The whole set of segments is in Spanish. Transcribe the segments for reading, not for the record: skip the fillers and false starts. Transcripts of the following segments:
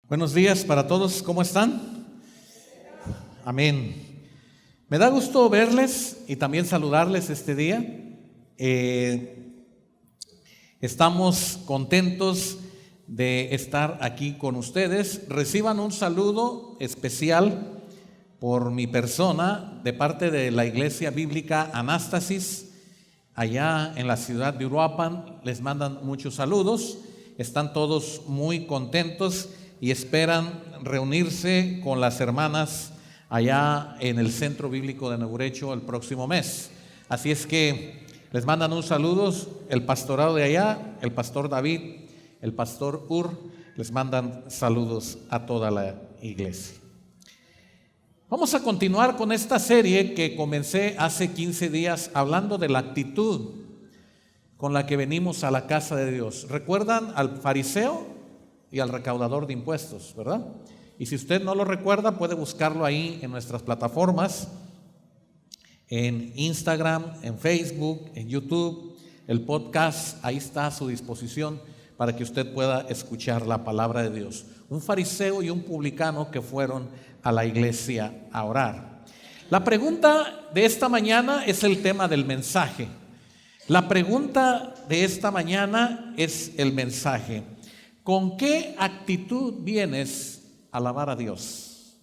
Buenos días para todos, ¿cómo están? Amén. Me da gusto verles y también saludarles este día. Estamos contentos de estar aquí con ustedes. Reciban un saludo especial por mi persona de parte de la Iglesia Bíblica Anástasis, allá en la ciudad de Uruapan. Les mandan muchos saludos. Están todos muy contentos y esperan reunirse con las hermanas allá en el Centro Bíblico de Neurecho el próximo mes. Así es que les mandan un saludo el pastorado de allá, el pastor David, el pastor Ur, les mandan saludos a toda la iglesia. Vamos a continuar con esta serie que comencé hace 15 días hablando de la actitud con la que venimos a la casa de Dios. ¿Recuerdan al fariseo y al recaudador de impuestos, verdad? Y si usted no lo recuerda, puede buscarlo ahí en nuestras plataformas, en Instagram, en Facebook, en YouTube, el podcast, ahí está a su disposición para que usted pueda escuchar la palabra de Dios. Un fariseo y un publicano que fueron a la iglesia a orar. La pregunta de esta mañana es el tema del mensaje. La pregunta de esta mañana es el mensaje. ¿Con qué actitud vienes a alabar a Dios?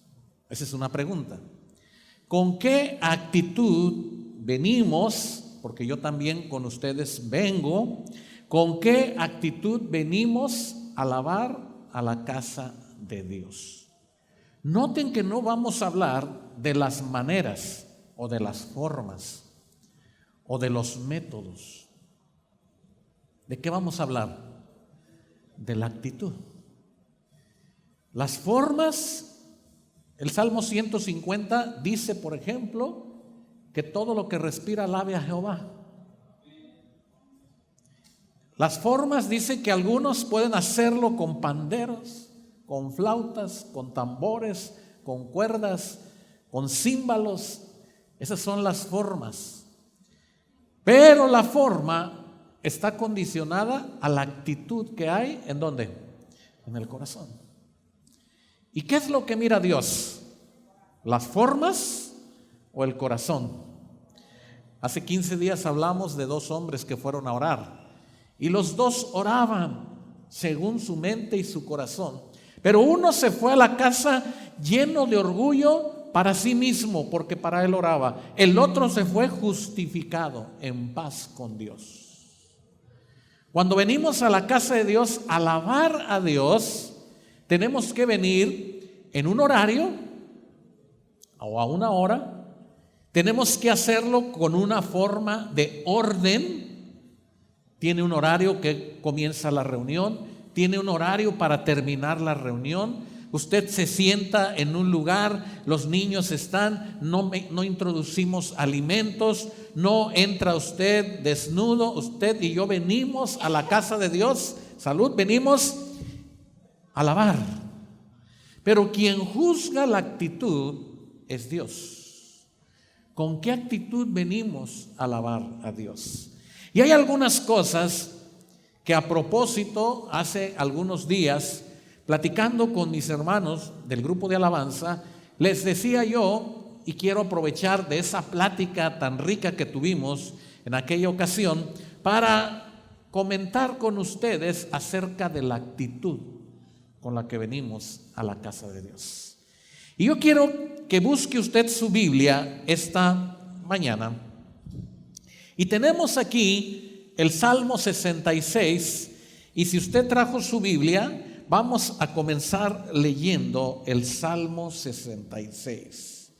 Esa es una pregunta. ¿Con qué actitud venimos? Porque yo también con ustedes vengo. ¿Con qué actitud venimos a alabar a la casa de Dios? Noten que no vamos a hablar de las maneras o de las formas o de los métodos. ¿De qué vamos a hablar? De la actitud. Las formas, el Salmo 150 dice, por ejemplo, que todo lo que respira alabe a Jehová. Las formas dice que algunos pueden hacerlo con panderos, con flautas, con tambores, con cuerdas, con címbalos. Esas son las formas. Pero la forma está condicionada a la actitud que hay, ¿en dónde? En el corazón. ¿Y qué es lo que mira Dios? ¿Las formas o el corazón? Hace 15 días hablamos de dos hombres que fueron a orar y los dos oraban según su mente y su corazón, pero uno se fue a la casa lleno de orgullo para sí mismo, porque para él oraba. El otro se fue justificado en paz con Dios. Cuando venimos a la casa de Dios a alabar a Dios, tenemos que venir en un horario o a una hora. Tenemos que hacerlo con una forma de orden. Tiene un horario que comienza la reunión, tiene un horario para terminar la reunión. Usted se sienta en un lugar, los niños están, no introducimos alimentos, no entra usted desnudo. Usted y yo venimos a la casa de Dios, salud, venimos a alabar. Pero quien juzga la actitud es Dios. ¿Con qué actitud venimos a alabar a Dios? Y hay algunas cosas que a propósito, hace algunos días, platicando con mis hermanos del grupo de alabanza, les decía yo, y quiero aprovechar de esa plática tan rica que tuvimos en aquella ocasión para comentar con ustedes acerca de la actitud con la que venimos a la casa de Dios. Y yo quiero que busque usted su Biblia esta mañana. Y tenemos aquí el Salmo 66, y si usted trajo su Biblia, vamos a comenzar leyendo el Salmo 66.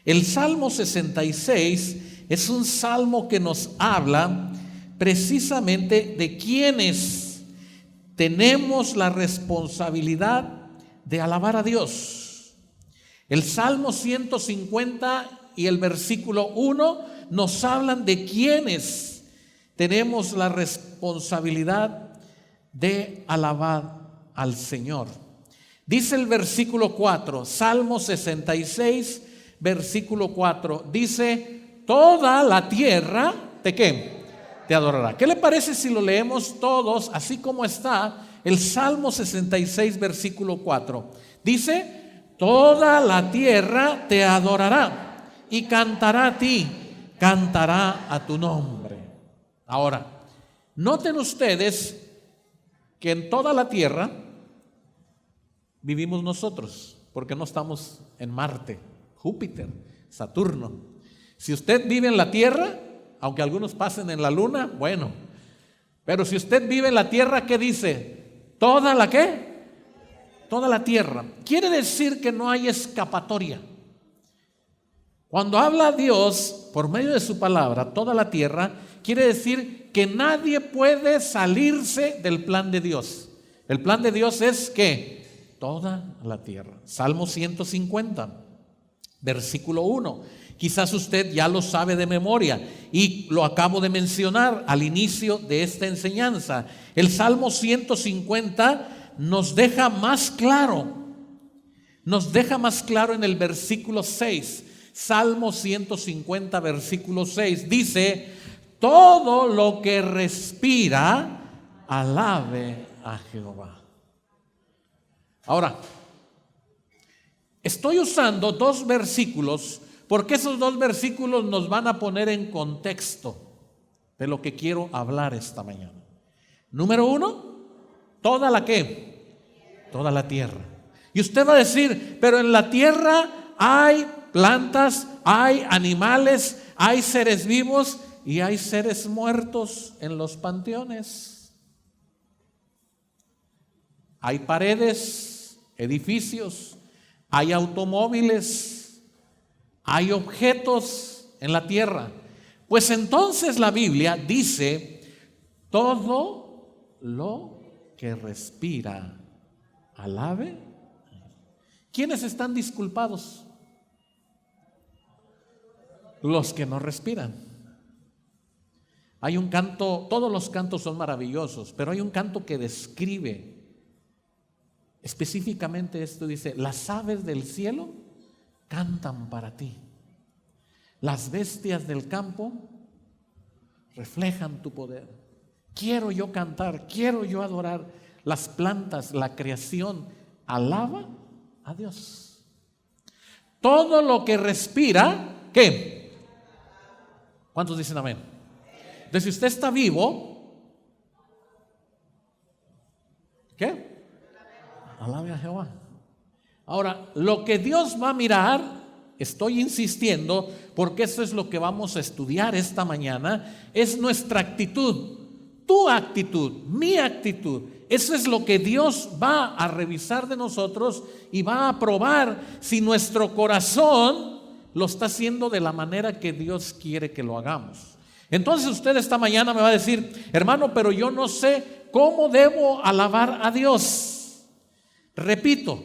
El Salmo 66 es un salmo que nos habla precisamente de quienes tenemos la responsabilidad de alabar a Dios. El Salmo 150 y el versículo 1 nos hablan de quienes tenemos la responsabilidad de alabar al Señor. Dice el versículo 4, Salmo 66, versículo 4, dice: toda la tierra, ¿de qué? Te adorará. ¿Qué le parece si lo leemos todos así como está el Salmo 66, versículo 4. Dice: toda la tierra te adorará y cantará a ti, cantará a tu nombre. Ahora, noten ustedes que en toda la tierra vivimos nosotros, porque no estamos en Marte, Júpiter, Saturno. Si usted vive en la tierra, aunque algunos pasen en la luna, bueno, pero si usted vive en la tierra, ¿qué dice? ¿Toda la qué? Toda la tierra. Quiere decir que no hay escapatoria. Cuando habla Dios por medio de su palabra, toda la tierra, quiere decir que nadie puede salirse del plan de Dios. El plan de Dios es que toda la tierra. Salmo 150, versículo 1. Quizás usted ya lo sabe de memoria y lo acabo de mencionar al inicio de esta enseñanza. El Salmo 150 nos deja más claro en el versículo 6. Salmo 150, versículo 6 dice: todo lo que respira, alabe a Jehová. Ahora, estoy usando dos versículos porque esos dos versículos nos van a poner en contexto de lo que quiero hablar esta mañana. Número 1, toda la ¿qué? Toda la tierra. Y usted va a decir: pero en la tierra hay plantas, hay animales, hay seres vivos y hay seres muertos en los panteones. Hay paredes, edificios, hay automóviles, hay objetos en la tierra. Pues entonces la Biblia dice: todo lo que respira, alabe. ¿Quiénes están disculpados? Los que no respiran. Hay un canto, todos los cantos son maravillosos, pero hay un canto que describe específicamente esto. Dice: las aves del cielo cantan para ti, las bestias del campo reflejan tu poder. Quiero yo cantar, quiero yo adorar. Las plantas, la creación, alaba a Dios. Todo lo que respira, ¿qué? ¿Cuántos dicen amén? Entonces, si usted está vivo, ¿qué? Alabe a Jehová. Ahora, lo que Dios va a mirar, estoy insistiendo, porque eso es lo que vamos a estudiar esta mañana, es nuestra actitud, tu actitud, mi actitud. Eso es lo que Dios va a revisar de nosotros y va a probar si nuestro corazón lo está haciendo de la manera que Dios quiere que lo hagamos. Entonces usted esta mañana me va a decir: hermano, pero yo no sé cómo debo alabar a Dios. Repito,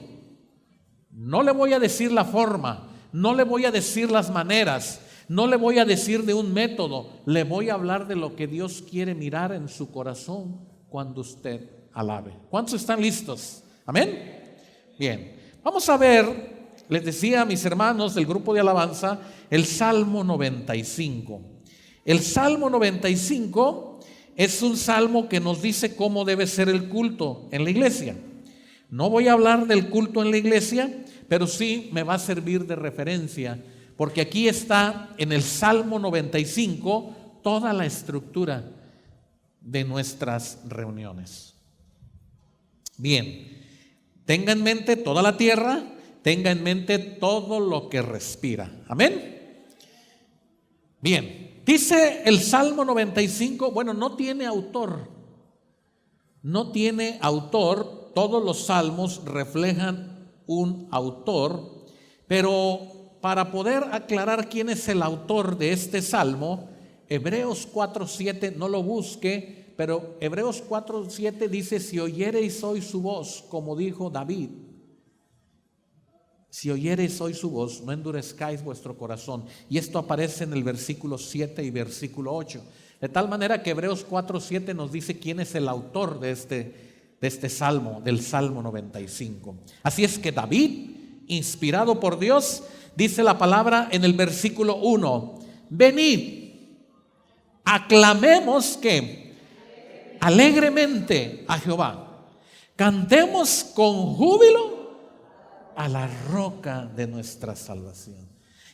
no le voy a decir la forma, no le voy a decir las maneras, no le voy a decir de un método, le voy a hablar de lo que Dios quiere mirar en su corazón cuando usted alabe. ¿Cuántos están listos? ¿Amén? Bien, vamos a ver. Les decía a mis hermanos del grupo de alabanza el Salmo 95. El Salmo 95 es un salmo que nos dice cómo debe ser el culto en la iglesia. No voy a hablar del culto en la iglesia, pero sí me va a servir de referencia, porque aquí está en el Salmo 95 toda la estructura de nuestras reuniones. Bien, tenga en mente toda la tierra, tenga en mente todo lo que respira. Amén. Bien, dice el Salmo 95, bueno, no tiene autor. Todos los salmos reflejan un autor, pero para poder aclarar quién es el autor de este salmo, Hebreos 4:7, no lo busque, pero Hebreos 4:7 dice: si oyereis hoy su voz, como dijo David, si oyereis hoy su voz, no endurezcáis vuestro corazón. Y esto aparece en el versículo 7 y versículo 8. De tal manera que Hebreos 4:7 nos dice quién es el autor de este salmo, del Salmo 95. Así es que David, inspirado por Dios, dice la palabra en el versículo 1: venid, aclamemos que alegremente a Jehová. Cantemos con júbilo a la roca de nuestra salvación.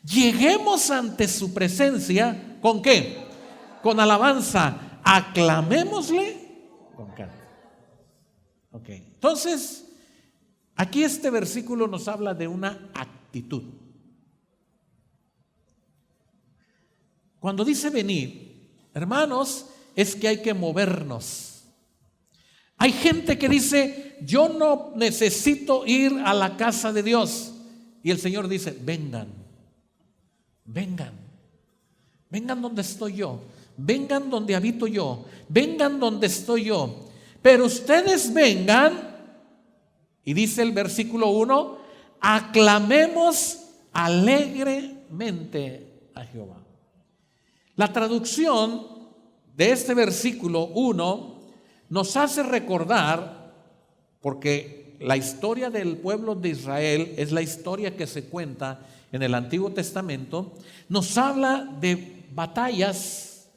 Lleguemos ante su presencia, ¿con qué? Con alabanza. Aclamémosle con canto. Ok, entonces, aquí este versículo nos habla de una actitud. Cuando dice venir, hermanos, es que hay que movernos. Hay gente que dice, yo no necesito ir a la casa de Dios. Y el Señor dice, vengan, vengan, vengan donde estoy yo, vengan donde habito yo, vengan donde estoy yo. Pero ustedes vengan, y dice el versículo 1, aclamemos alegremente a Jehová. La traducción de este versículo 1 nos hace recordar, porque la historia del pueblo de Israel es la historia que se cuenta en el Antiguo Testamento, nos habla de batallas,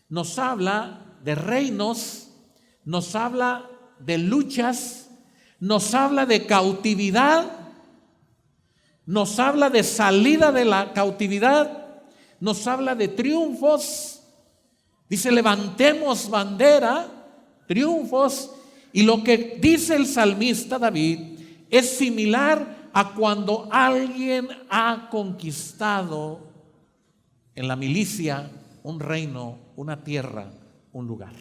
nos habla de reinos, nos habla de luchas, nos habla de cautividad, nos habla de salida de la cautividad, nos habla de triunfos. Dice, levantemos bandera, triunfos. Y lo que dice el salmista David es similar a cuando alguien ha conquistado en la milicia un reino, una tierra, un lugar.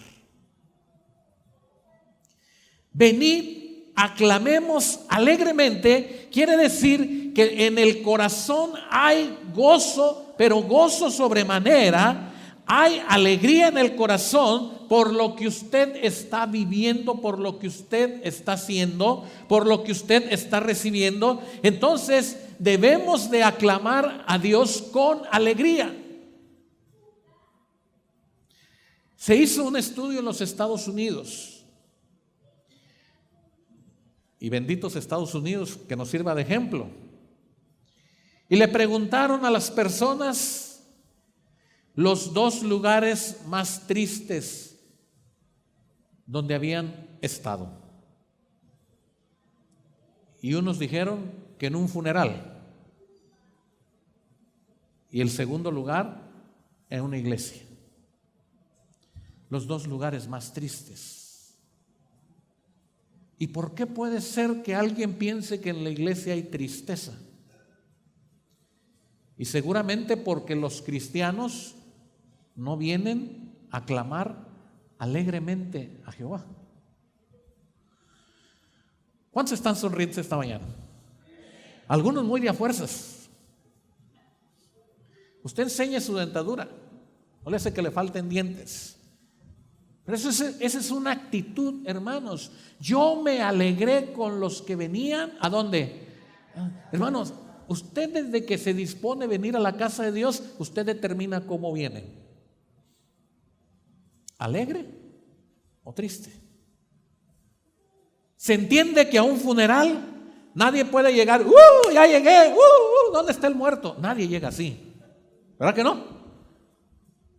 Venid, aclamemos alegremente, quiere decir que en el corazón hay gozo, pero gozo sobremanera. Hay alegría en el corazón por lo que usted está viviendo, por lo que usted está haciendo, por lo que usted está recibiendo. Entonces debemos de aclamar a Dios con alegría. Se hizo un estudio en los Estados Unidos, y benditos Estados Unidos que nos sirva de ejemplo. Y le preguntaron a las personas los 2 lugares más tristes donde habían estado. Y unos dijeron que en un funeral. Y el segundo lugar, en una iglesia. Los 2 lugares más tristes. ¿Y por qué puede ser que alguien piense que en la iglesia hay tristeza? Y seguramente porque los cristianos no vienen a clamar alegremente a Jehová. ¿Cuántos están sonrientes esta mañana? Algunos muy de a fuerzas. Usted enseña su dentadura, no le hace que le falten dientes. Pero esa es una actitud, hermanos. Yo me alegré con los que venían. ¿A dónde? Hermanos, usted desde que se dispone a venir a la casa de Dios, usted determina cómo viene. ¿Alegre o triste? Se entiende que a un funeral nadie puede llegar, ya llegué, ¿dónde está el muerto? Nadie llega así, ¿verdad que no?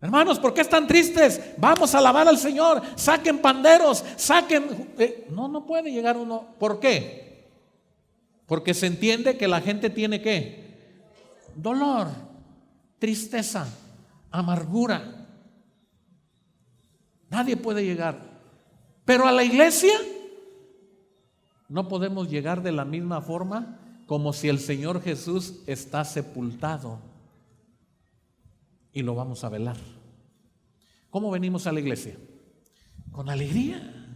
Hermanos, ¿por qué están tristes? Vamos a alabar al Señor, saquen panderos, saquen. No puede llegar uno. ¿Por qué? Porque se entiende que la gente tiene ¿qué? Dolor, tristeza, amargura. Nadie puede llegar. Pero a la iglesia no podemos llegar de la misma forma como si el Señor Jesús está sepultado y lo vamos a velar. ¿Cómo venimos a la iglesia? Con alegría.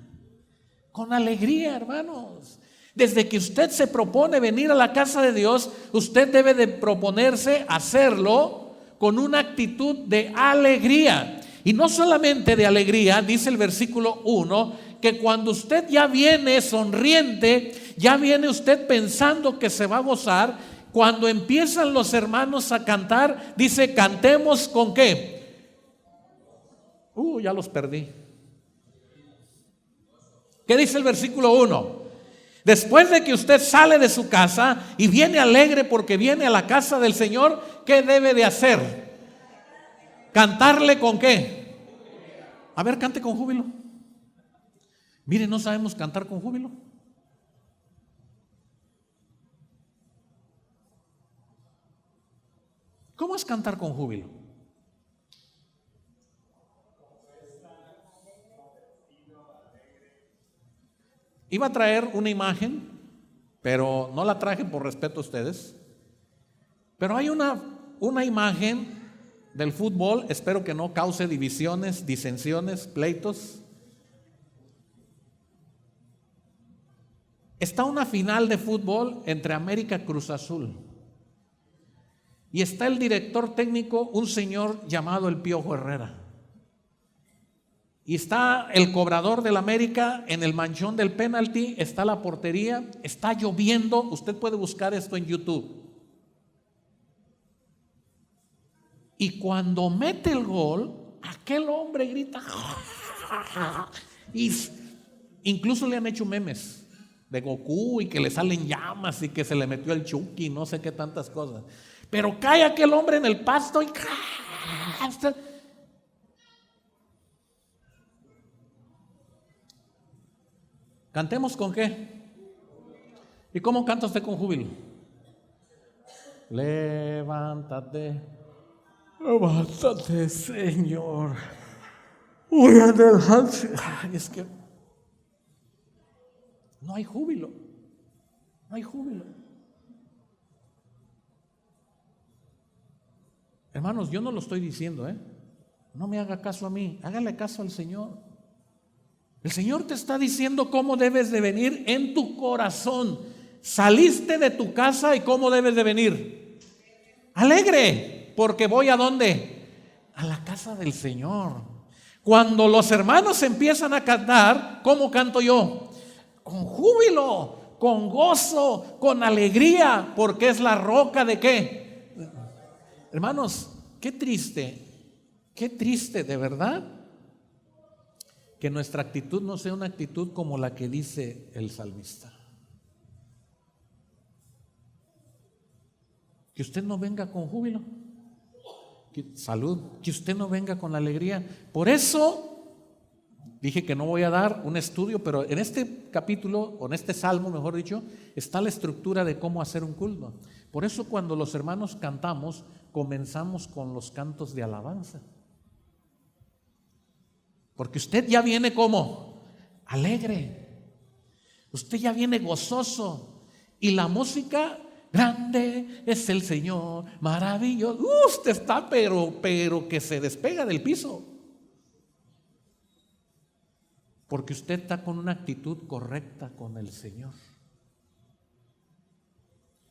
Con alegría, hermanos. Desde que usted se propone venir a la casa de Dios, usted debe de proponerse hacerlo con una actitud de alegría. Y no solamente de alegría, dice el versículo 1, que cuando usted ya viene sonriente, ya viene usted pensando que se va a gozar. Cuando empiezan los hermanos a cantar, dice, cantemos ¿con qué? Ya los perdí. ¿Qué dice el versículo 1? Después de que usted sale de su casa y viene alegre porque viene a la casa del Señor, ¿qué debe de hacer? ¿Cantarle con qué? A ver, cante con júbilo. Mire, no sabemos cantar con júbilo. ¿Cómo es cantar con júbilo? Iba a traer una imagen, pero no la traje por respeto a ustedes. Pero hay una imagen del fútbol, espero que no cause divisiones, disensiones, pleitos. Está una final de fútbol entre América Cruz Azul. Y está el director técnico, un señor llamado el Piojo Herrera. Y está el cobrador del América en el manchón del penalti, está la portería, está lloviendo. Usted puede buscar esto en YouTube. Y cuando mete el gol, aquel hombre grita. Y incluso le han hecho memes de Goku y que le salen llamas y que se le metió el Chucky, no sé qué tantas cosas. Pero cae aquel hombre en el pasto y ¿cantemos con qué? ¿Y cómo canta usted con júbilo? Levántate, levántate, Señor. Voy adelante. Es que no hay júbilo. No hay júbilo. Hermanos, yo no lo estoy diciendo, no me haga caso a mí, hágale caso al Señor. El Señor te está diciendo cómo debes de venir en tu corazón. Saliste de tu casa y cómo debes de venir. Alegre, porque voy ¿a dónde? A la casa del Señor. Cuando los hermanos empiezan a cantar, ¿cómo canto yo? Con júbilo, con gozo, con alegría, porque es la roca de ¿qué? Hermanos, qué triste de verdad que nuestra actitud no sea una actitud como la que dice el salmista. Que usted no venga con júbilo, salud, que usted no venga con alegría. Por eso dije que no voy a dar un estudio, pero en este capítulo, o en este salmo, mejor dicho, está la estructura de cómo hacer un culto. Por eso cuando los hermanos cantamos, comenzamos con los cantos de alabanza. Porque usted ya viene como alegre, usted ya viene gozoso. Y la música, grande es el Señor, maravilloso. Usted está pero que se despega del piso. Porque usted está con una actitud correcta con el Señor.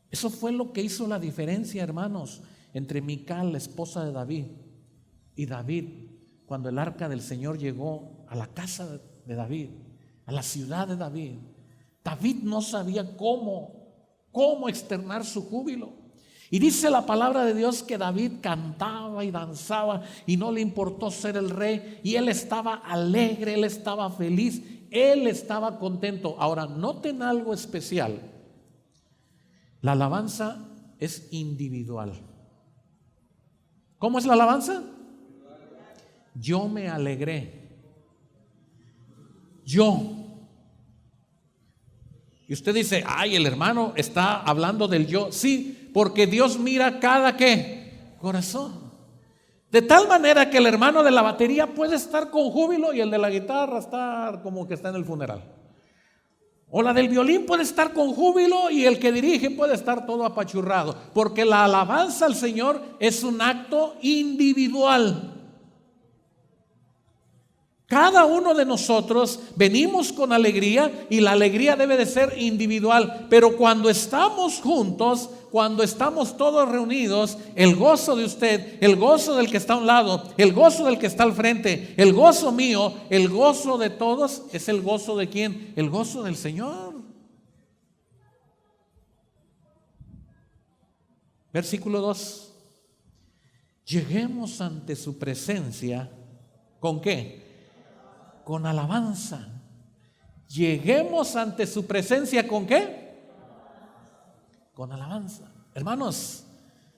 Eso fue lo que hizo la diferencia, hermanos, entre Mical, la esposa de David, y David, cuando el arca del Señor llegó a la casa de David, a la ciudad de David. David no sabía cómo externar su júbilo. Y dice la palabra de Dios que David cantaba y danzaba y no le importó ser el rey, y él estaba alegre, él estaba feliz, él estaba contento. Ahora, noten algo especial. La alabanza es individual. ¿Cómo es la alabanza? Yo me alegré. Yo. Y usted dice, ay, el hermano está hablando del yo. Sí, porque Dios mira cada ¿qué? Corazón. De tal manera que el hermano de la batería puede estar con júbilo y el de la guitarra estar como que está en el funeral. O la del violín puede estar con júbilo y el que dirige puede estar todo apachurrado. Porque la alabanza al Señor es un acto individual. Cada uno de nosotros venimos con alegría y la alegría debe de ser individual. Pero cuando estamos juntos, cuando estamos todos reunidos, el gozo de usted, el gozo del que está a un lado, el gozo del que está al frente, el gozo mío, el gozo de todos, es el gozo de ¿quién? El gozo del Señor. Versículo 2. Lleguemos ante su presencia, ¿con qué? Con alabanza. Lleguemos ante su presencia, ¿con qué? Con alabanza. Hermanos,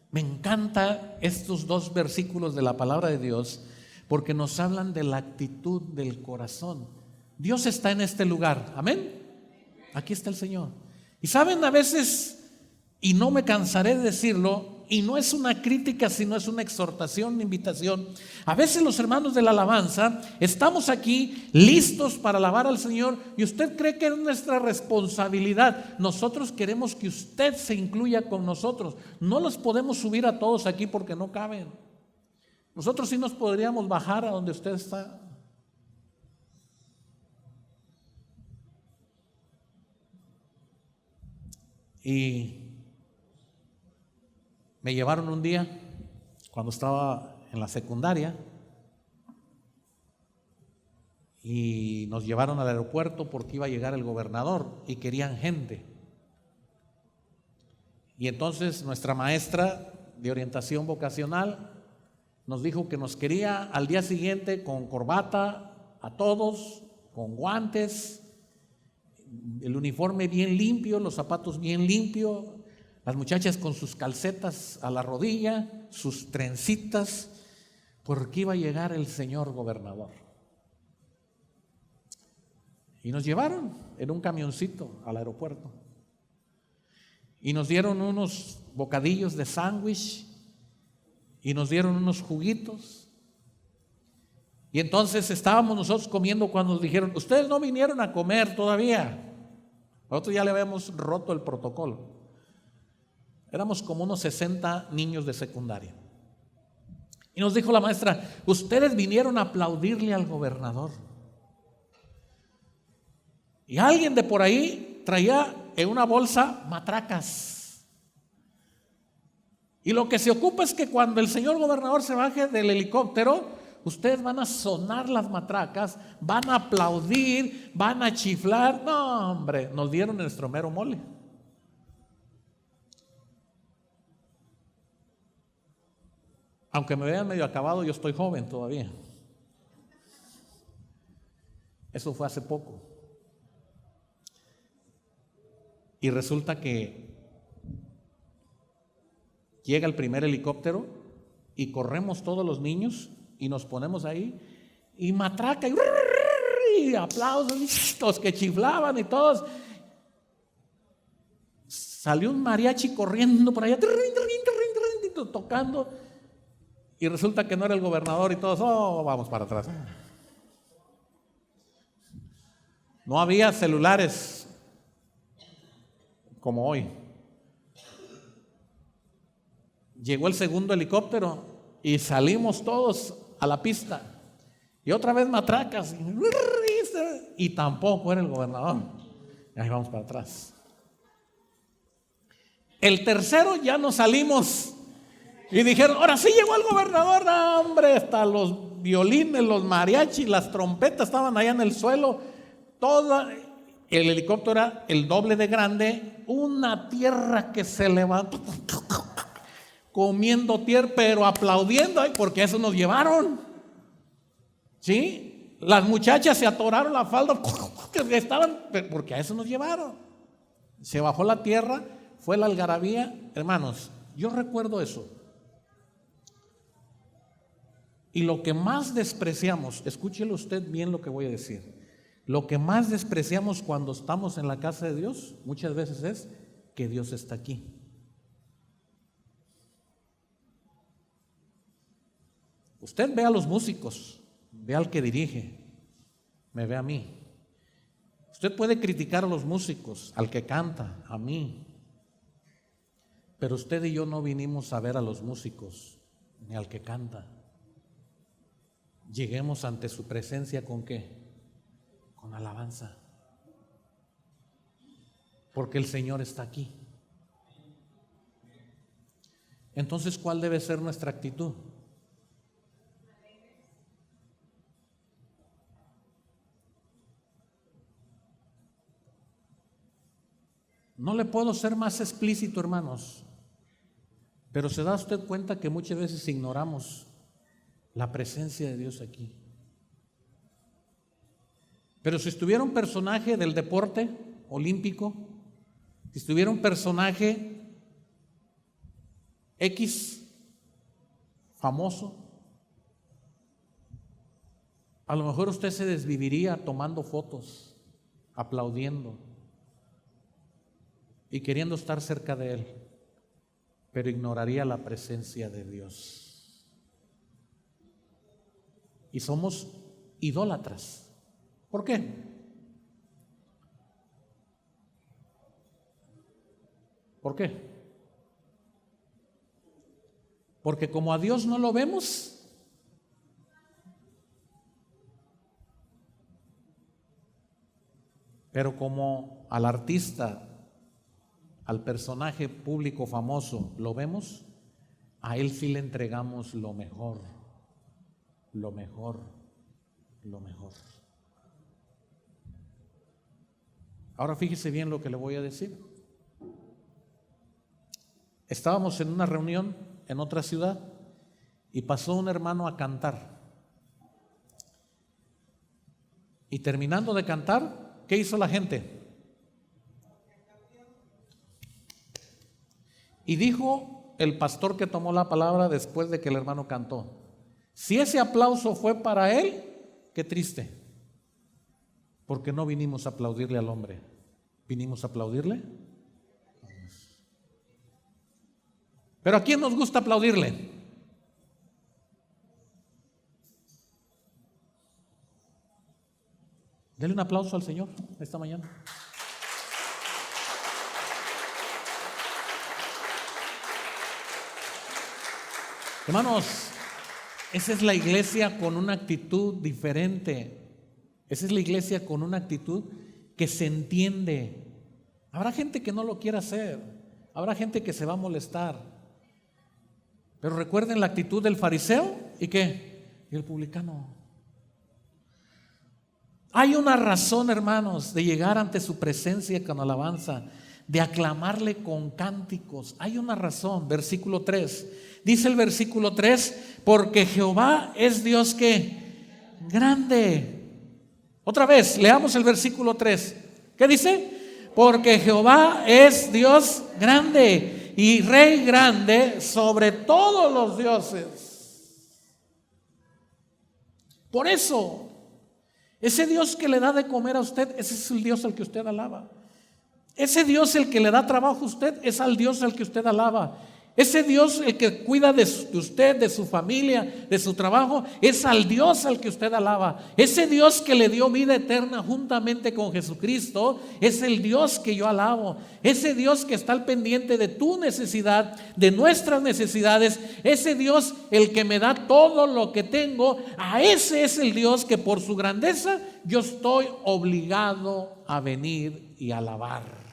me encantan estos dos versículos de la palabra de Dios porque nos hablan de la actitud del corazón. Dios está en este lugar, amén. Aquí está el Señor. Y saben, a veces, y no me cansaré de decirlo, y no es una crítica, sino es una exhortación, una invitación. A veces los hermanos de la alabanza estamos aquí listos para alabar al Señor y usted cree que es nuestra responsabilidad. Nosotros queremos que usted se incluya con nosotros. No los podemos subir a todos aquí porque no caben. Nosotros sí nos podríamos bajar a donde usted está. Y me llevaron un día, cuando estaba en la secundaria, y nos llevaron al aeropuerto porque iba a llegar el gobernador y querían gente. Y entonces nuestra maestra de orientación vocacional nos dijo que nos quería al día siguiente con corbata a todos, con guantes, el uniforme bien limpio, los zapatos bien limpios, las muchachas con sus calcetas a la rodilla, sus trencitas, porque iba a llegar el señor gobernador. Y nos llevaron en un camioncito al aeropuerto. Y nos dieron unos bocadillos de sándwich y nos dieron unos juguitos. Y entonces estábamos nosotros comiendo cuando nos dijeron: ustedes no vinieron a comer todavía. Nosotros ya le habíamos roto el protocolo. Éramos como unos 60 niños de secundaria. Y nos dijo la maestra: ustedes vinieron a aplaudirle al gobernador. Y alguien de por ahí traía en una bolsa matracas. Y lo que se ocupa es que cuando el señor gobernador se baje del helicóptero, ustedes van a sonar las matracas, van a aplaudir, van a chiflar. No, hombre, nos dieron nuestro mero mole. Aunque me vean medio acabado, yo estoy joven todavía. Eso fue hace poco. Y resulta que llega el primer helicóptero y corremos todos los niños y nos ponemos ahí y matraca y aplausos, los que chiflaban y todos. Salió un mariachi corriendo por allá, tocando, y resulta que no era el gobernador y todos, vamos para atrás. No había celulares como hoy. Llegó el segundo helicóptero y salimos todos a la pista. Y otra vez matracas. Y tampoco era el gobernador. Y ahí vamos para atrás. El tercero ya nos salimos. Y dijeron: ahora sí llegó el gobernador. No, hombre, hasta los violines, los mariachis, las trompetas estaban allá en el suelo. El helicóptero era el doble de grande. Una tierra que se levantó, comiendo tierra, pero aplaudiendo, porque eso nos llevaron. ¿Sí? Las muchachas se atoraron la falda, que estaban, porque a eso nos llevaron. Se bajó la tierra, fue la algarabía. Hermanos, yo recuerdo eso. Y lo que más despreciamos, escúchelo usted bien lo que voy a decir. Lo que más despreciamos cuando estamos en la casa de Dios muchas veces es que Dios está aquí. Usted ve a los músicos, ve al que dirige, me ve a mí. Usted puede criticar a los músicos, al que canta, a mí. Pero usted y yo no vinimos a ver a los músicos ni al que canta. Lleguemos ante su presencia ¿con qué? Con alabanza. Porque el Señor está aquí. Entonces, ¿cuál debe ser nuestra actitud? No le puedo ser más explícito, hermanos, pero se da usted cuenta que muchas veces ignoramos la presencia de Dios aquí. Pero si estuviera un personaje del deporte olímpico, si estuviera un personaje X famoso, a lo mejor usted se desviviría tomando fotos, aplaudiendo y queriendo estar cerca de él. pero ignoraría la presencia de Dios. Y somos idólatras. ¿Por qué? ¿Por qué? Porque como a Dios no lo vemos, pero como al artista, al personaje público famoso lo vemos, a él sí le entregamos lo mejor, lo mejor, lo mejor. Ahora fíjese bien lo que le voy a decir. Estábamos en una reunión en otra ciudad y pasó un hermano a cantar. Y terminando de cantar, ¿qué hizo la gente? Y dijo el pastor que tomó la palabra después de que el hermano cantó: si ese aplauso fue para él, qué triste, porque no vinimos a aplaudirle al hombre, vinimos a aplaudirle. Pero ¿a quién nos gusta aplaudirle? Dele un aplauso al Señor esta mañana. Hermanos, esa es la iglesia con una actitud diferente. Esa es la iglesia con una actitud que se entiende. Habrá gente que no lo quiera hacer, habrá gente que se va a molestar. Pero recuerden la actitud del fariseo y ¿qué? Y el publicano. Hay una razón, hermanos, de llegar ante su presencia con alabanza, de aclamarle con cánticos. Hay una razón. Versículo 3. Dice el versículo 3: porque Jehová es Dios que grande. Otra vez, leamos el versículo 3. ¿Qué dice? Porque Jehová es Dios grande y Rey grande sobre todos los dioses. Por eso, ese Dios que le da de comer a usted, ese es el Dios al que usted alaba. Ese Dios el que le da trabajo a usted, es al Dios al que usted alaba. Ese Dios el que cuida de usted, de su familia, de su trabajo, es al Dios al que usted alaba. Ese Dios que le dio vida eterna juntamente con Jesucristo, es el Dios que yo alabo. Ese Dios que está al pendiente de tu necesidad, de nuestras necesidades. Ese Dios el que me da todo lo que tengo. A ese es el Dios que por su grandeza yo estoy obligado a venir y alabar.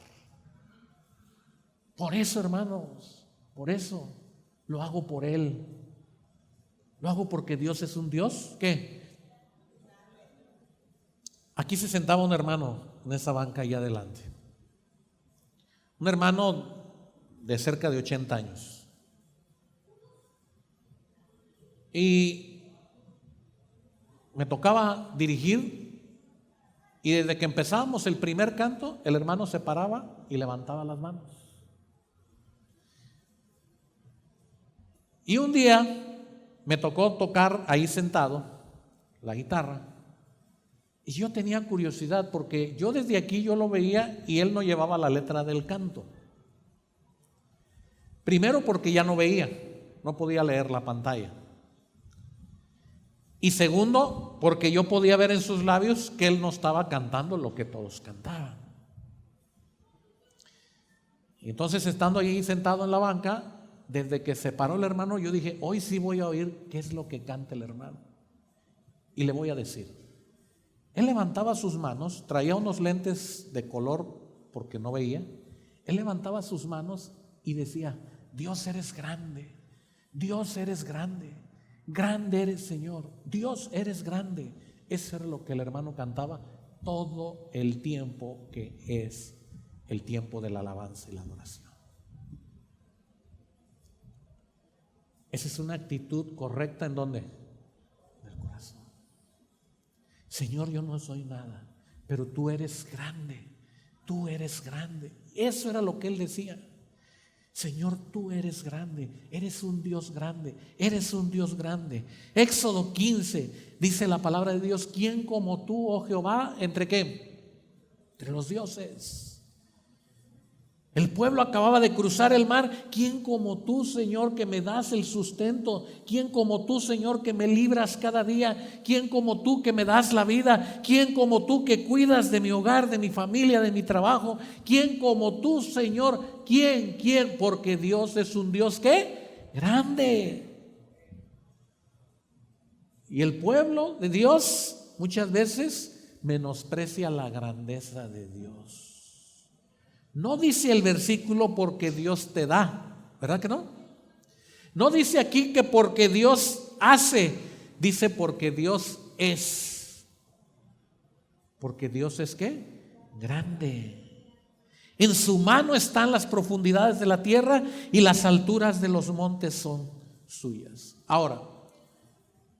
Por eso, hermanos, por eso lo hago por Él. Lo hago porque Dios es un Dios. ¿Qué? Aquí se sentaba un hermano en esa banca allá adelante. Un hermano de cerca de 80 años. Y me tocaba dirigir. Y desde que empezábamos el primer canto, el hermano se paraba y levantaba las manos. Y un día me tocó tocar ahí sentado la guitarra y yo tenía curiosidad porque yo desde aquí yo lo veía y él no llevaba la letra del canto. Primero porque ya no veía, no podía leer la pantalla. Y segundo porque yo podía ver en sus labios que él no estaba cantando lo que todos cantaban. Y entonces, estando ahí sentado en la banca, desde que se paró el hermano, yo dije: hoy sí voy a oír qué es lo que canta el hermano. Y le voy a decir. Él levantaba sus manos, traía unos lentes de color porque no veía. Él levantaba sus manos y decía: Dios eres grande, Dios eres grande, grande eres Señor, Dios eres grande. Eso era lo que el hermano cantaba todo el tiempo que es el tiempo de la alabanza y la adoración. Esa es una actitud correcta. ¿En dónde? En el corazón. Señor, yo no soy nada, pero tú eres grande, tú eres grande. Eso era lo que él decía. Señor, tú eres grande, eres un Dios grande, eres un Dios grande. Éxodo 15 dice la palabra de Dios: ¿quién como tú, oh Jehová, entre qué? Entre los dioses. El pueblo acababa de cruzar el mar. ¿Quién como tú, Señor, que me das el sustento? ¿Quién como tú, Señor, que me libras cada día? ¿Quién como tú que me das la vida? ¿Quién como tú que cuidas de mi hogar, de mi familia, de mi trabajo? ¿Quién como tú, Señor? ¿Quién? Porque Dios es un Dios ¿qué? Grande. Y el pueblo de Dios muchas veces menosprecia la grandeza de Dios. No dice el versículo porque Dios te da, ¿verdad que no? No dice aquí que porque Dios hace, dice porque Dios es. Porque Dios es ¿qué? Grande. En su mano están las profundidades de la tierra y las alturas de los montes son suyas. Ahora,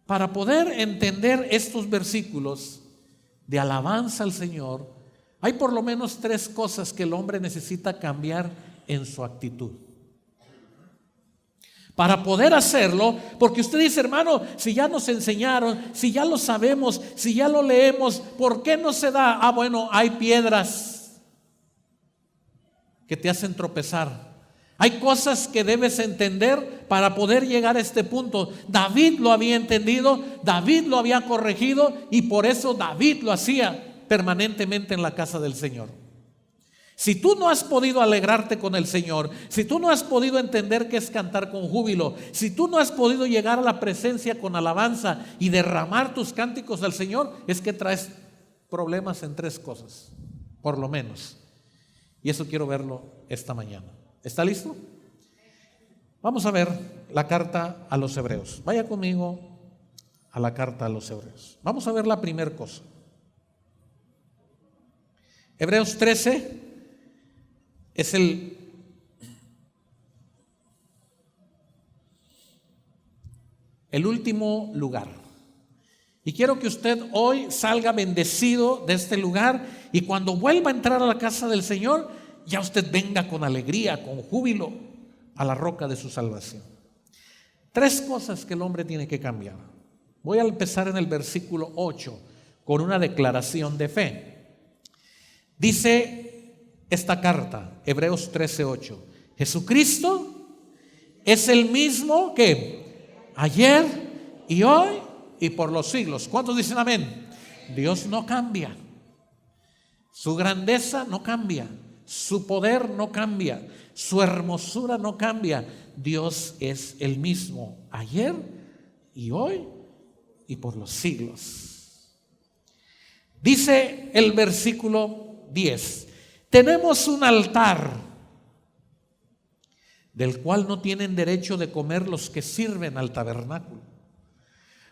para poder entender estos versículos de alabanza al Señor, hay por lo menos 3 cosas que el hombre necesita cambiar en su actitud. Para poder hacerlo, porque usted dice, hermano, si ya nos enseñaron, si ya lo sabemos, si ya lo leemos, ¿por qué no se da? Bueno, hay piedras que te hacen tropezar. Hay cosas que debes entender para poder llegar a este punto. David lo había entendido, David lo había corregido y por eso David lo hacía permanentemente en la casa del Señor. Si tú no has podido alegrarte con el Señor, si tú no has podido entender qué es cantar con júbilo, si tú no has podido llegar a la presencia con alabanza y derramar tus cánticos al Señor, es que traes problemas en 3 cosas, por lo menos. Y eso quiero verlo esta mañana. ¿Está listo? Vamos a ver la carta a los Hebreos. Vaya conmigo a la carta a los Hebreos. Vamos a ver la primera cosa. Hebreos 13 es el último lugar. Y quiero que usted hoy salga bendecido de este lugar y cuando vuelva a entrar a la casa del Señor, ya usted venga con alegría, con júbilo a la roca de su salvación. 3 cosas que el hombre tiene que cambiar. Voy a empezar en el versículo 8 con una declaración de fe. Dice esta carta, Hebreos 13:8, Jesucristo es el mismo que ayer y hoy y por los siglos. ¿Cuántos dicen amén? Dios no cambia, su grandeza no cambia, su poder no cambia, su hermosura no cambia. Dios es el mismo ayer y hoy y por los siglos. Dice el versículo 10, tenemos un altar del cual no tienen derecho de comer los que sirven al tabernáculo,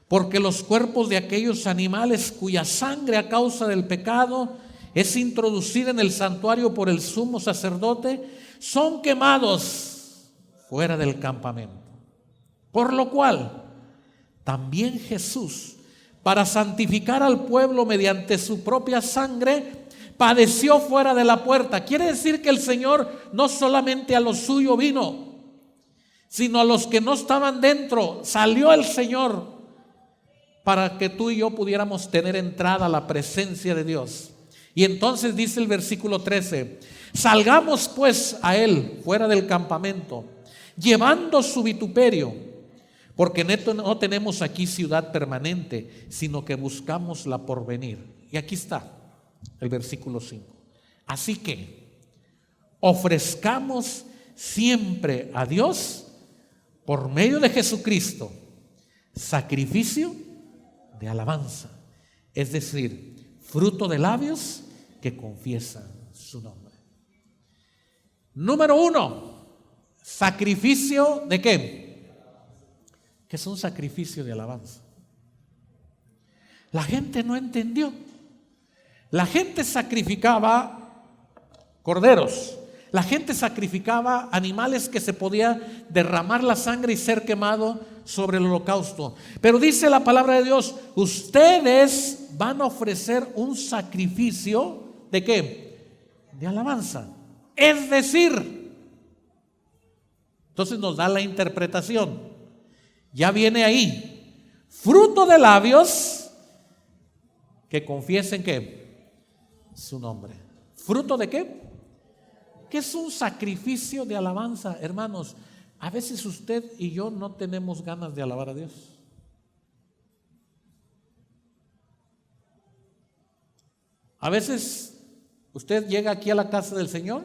porque los cuerpos de aquellos animales cuya sangre a causa del pecado es introducida en el santuario por el sumo sacerdote, son quemados fuera del campamento. Por lo cual, también Jesús, para santificar al pueblo mediante su propia sangre, padeció fuera de la puerta. Quiere decir que el Señor no solamente a los suyos vino, sino a los que no estaban dentro. Salió el Señor para que tú y yo pudiéramos tener entrada a la presencia de Dios. Y entonces dice el versículo 13, salgamos pues a Él fuera del campamento, llevando su vituperio, porque no tenemos aquí ciudad permanente, sino que buscamos la porvenir. Y aquí está el versículo 5. Así que ofrezcamos siempre a Dios por medio de Jesucristo sacrificio de alabanza, es decir, fruto de labios que confiesan su nombre. Número 1, sacrificio de ¿qué? Que es un sacrificio de alabanza. La gente no entendió. La gente sacrificaba corderos, la gente sacrificaba animales que se podía derramar la sangre y ser quemado sobre el holocausto. Pero dice la palabra de Dios, ustedes van a ofrecer un sacrificio ¿de qué? De alabanza. Es decir, entonces nos da la interpretación. Ya viene ahí, fruto de labios que confiesen ¿qué? Su nombre. ¿Fruto de qué? ¿Qué es un sacrificio de alabanza? Hermanos, a veces usted y yo no tenemos ganas de alabar a Dios. A veces usted llega aquí a la casa del Señor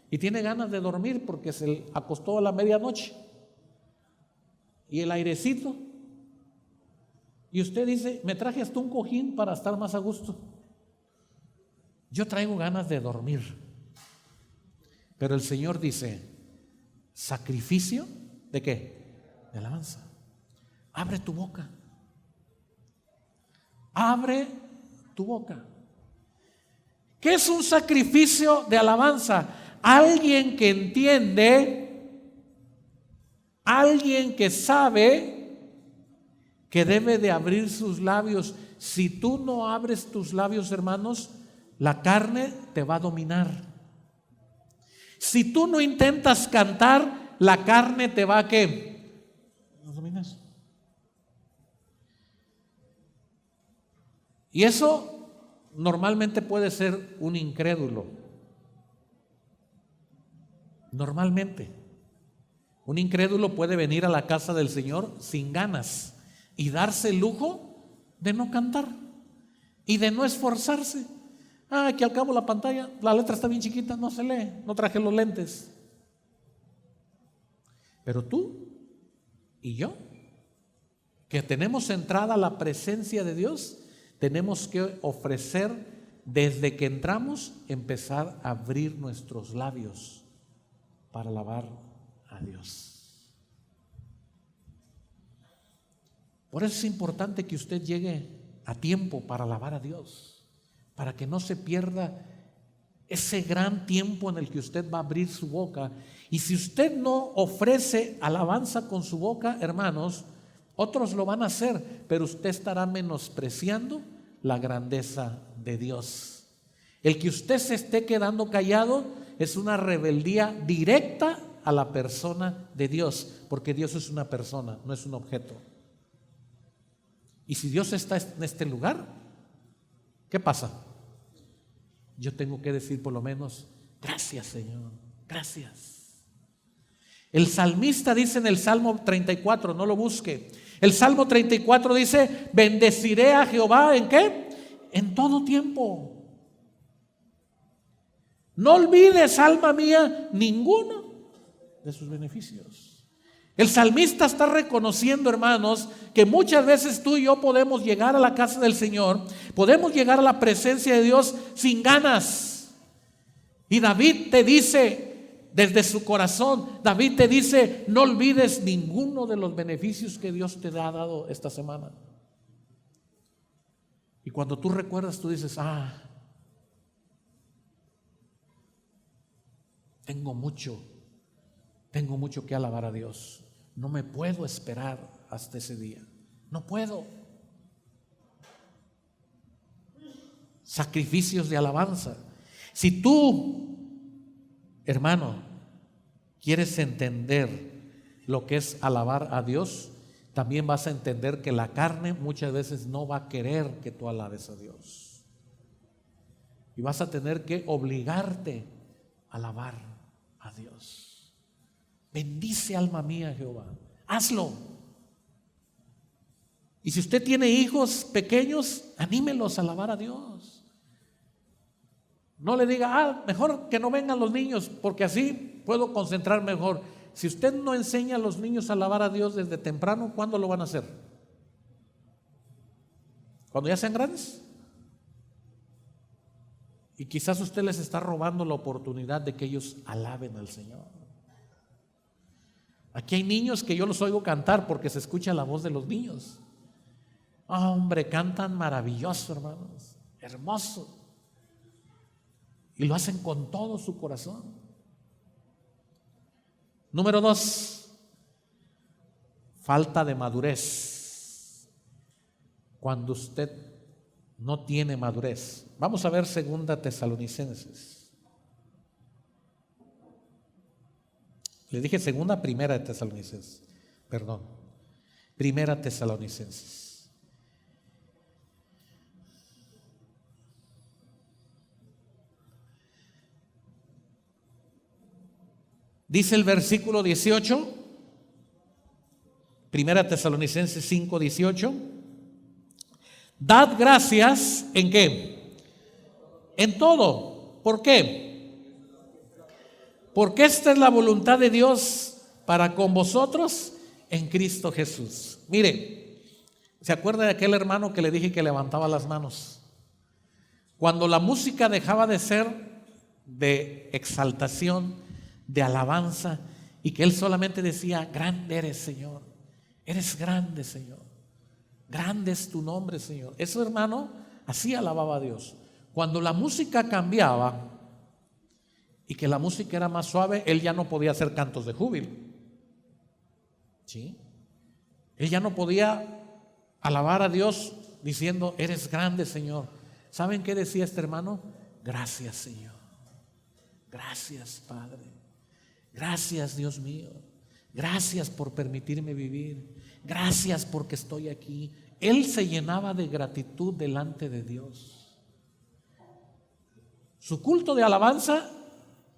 y tiene ganas de dormir porque se acostó a la medianoche y el airecito, y usted dice: me traje hasta un cojín para estar más a gusto. Yo traigo ganas de dormir. Pero el Señor dice: sacrificio ¿de qué? De alabanza. Abre tu boca. Abre tu boca. ¿Qué es un sacrificio de alabanza? Alguien que entiende, alguien que sabe que debe de abrir sus labios. Si tú no abres tus labios, hermanos, la carne te va a dominar. Si tú no intentas cantar, la carne te va a ¿qué? ¿No dominas? Y eso normalmente puede ser un incrédulo. Normalmente un incrédulo puede venir a la casa del Señor sin ganas y darse el lujo de no cantar y de no esforzarse. Que al cabo la pantalla, la letra está bien chiquita, no se lee, no traje los lentes. Pero tú y yo, que tenemos entrada a la presencia de Dios, tenemos que ofrecer, desde que entramos, empezar a abrir nuestros labios para alabar a Dios. Por eso es importante que usted llegue a tiempo para alabar a Dios, para que no se pierda ese gran tiempo en el que usted va a abrir su boca. Y si usted no ofrece alabanza con su boca, hermanos, otros lo van a hacer, pero usted estará menospreciando la grandeza de Dios. El que usted se esté quedando callado es una rebeldía directa a la persona de Dios, porque Dios es una persona, no es un objeto. Y si Dios está en este lugar, ¿qué pasa? Yo tengo que decir por lo menos: gracias, Señor, gracias. El salmista dice en el Salmo 34, no lo busque. El Salmo 34 dice: bendeciré a Jehová ¿en qué? En todo tiempo. No olvides, alma mía, ninguno de sus beneficios. El salmista está reconociendo, hermanos, que muchas veces tú y yo podemos llegar a la casa del Señor, podemos llegar a la presencia de Dios sin ganas. Y David te dice, desde su corazón, David te dice: no olvides ninguno de los beneficios que Dios te ha dado esta semana. Y cuando tú recuerdas, tú dices: tengo mucho que alabar a Dios. No me puedo esperar hasta ese día. No puedo. Sacrificios de alabanza. Si tú, hermano, quieres entender lo que es alabar a Dios, también vas a entender que la carne muchas veces no va a querer que tú alabes a Dios. Y vas a tener que obligarte a alabar a Dios. Bendice, alma mía, Jehová. Hazlo. Y si usted tiene hijos pequeños, anímelos a alabar a Dios. No le diga: mejor que no vengan los niños, porque así puedo concentrar mejor. Si usted no enseña a los niños a alabar a Dios desde temprano, ¿cuándo lo van a hacer? ¿Cuando ya sean grandes? Y quizás usted les está robando la oportunidad de que ellos alaben al Señor. Aquí hay niños que yo los oigo cantar porque se escucha la voz de los niños. Hombre, cantan maravilloso, hermanos, hermoso. Y lo hacen con todo su corazón. Número 2, falta de madurez. Cuando usted no tiene madurez. Vamos a ver 2 Tesalonicenses. Les dije primera de Tesalonicenses. Perdón. 1 Tesalonicenses. Dice el versículo 18, Primera Tesalonicenses 5:18. Dad gracias ¿en qué? En todo. ¿Por qué? Porque esta es la voluntad de Dios para con vosotros en Cristo Jesús. Mire, ¿se acuerda de aquel hermano que le dije que levantaba las manos? Cuando la música dejaba de ser de exaltación, de alabanza, y que él solamente decía: grande eres, Señor, eres grande, Señor, grande es tu nombre, Señor. Ese hermano así alababa a Dios. Cuando la música cambiaba y que la música era más suave, él ya no podía hacer cantos de júbilo, ¿sí? Él ya no podía alabar a Dios diciendo: eres grande, Señor. ¿Saben qué decía este hermano? Gracias, Señor, gracias, Padre, gracias, Dios mío, gracias por permitirme vivir, gracias porque estoy aquí. Él se llenaba de gratitud delante de Dios. Su culto de alabanza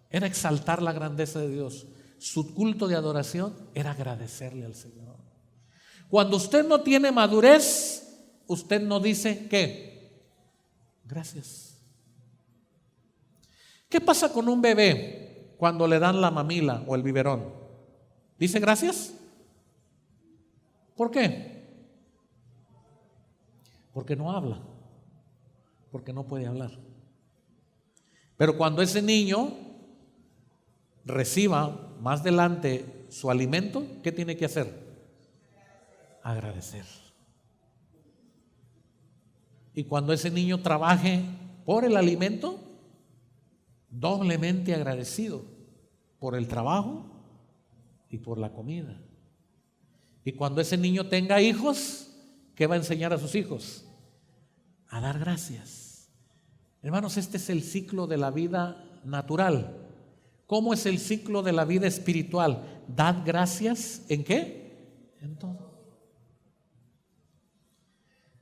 era exaltar la grandeza de Dios. Su culto de adoración era agradecerle al Señor. Cuando usted no tiene madurez, usted no dice ¿qué? Gracias. ¿Qué pasa con un bebé cuando le dan la mamila o el biberón? ¿Dice gracias? ¿Por qué? Porque no habla, porque no puede hablar. Pero cuando ese niño reciba más adelante su alimento, ¿qué tiene que hacer? Agradecer. Y cuando ese niño trabaje por el alimento, doblemente agradecido por el trabajo y por la comida. Y cuando ese niño tenga hijos, ¿qué va a enseñar a sus hijos? A dar gracias. Hermanos, este es el ciclo de la vida natural. ¿Cómo es el ciclo de la vida espiritual? Dad gracias ¿en qué? En todo.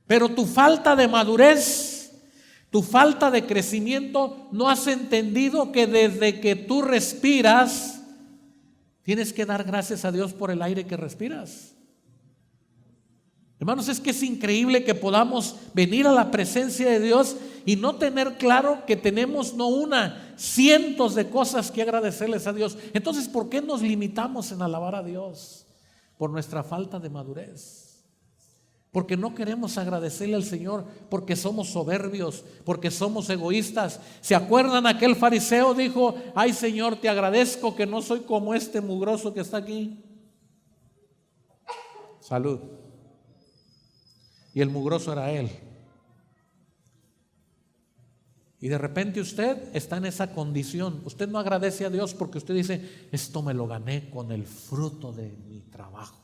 Pero tu falta de madurez, tu falta de crecimiento, no has entendido que desde que tú respiras, tienes que dar gracias a Dios por el aire que respiras. Hermanos, es que es increíble que podamos venir a la presencia de Dios y no tener claro que tenemos no una, cientos de cosas que agradecerles a Dios. Entonces, ¿por qué nos limitamos en alabar a Dios? Por nuestra falta de madurez. Porque no queremos agradecerle al Señor, porque somos soberbios, porque somos egoístas. ¿Se acuerdan? Aquel fariseo dijo: ay, Señor, te agradezco que no soy como este mugroso que está aquí. Salud. Y el mugroso era él. Y de repente usted está en esa condición. Usted no agradece a Dios porque usted dice: esto me lo gané con el fruto de mi trabajo.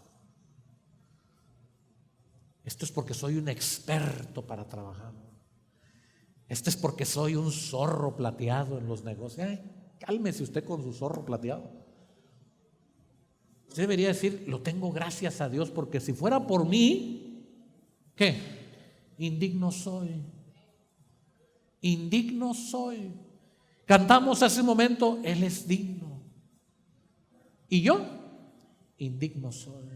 Esto es porque soy un experto para trabajar. Esto es porque soy un zorro plateado en los negocios. Ay, cálmese usted con su zorro plateado. Usted debería decir: lo tengo gracias a Dios, porque si fuera por mí, ¿qué? Indigno soy. Indigno soy. Cantamos hace un momento: Él es digno. ¿Y yo? Indigno soy.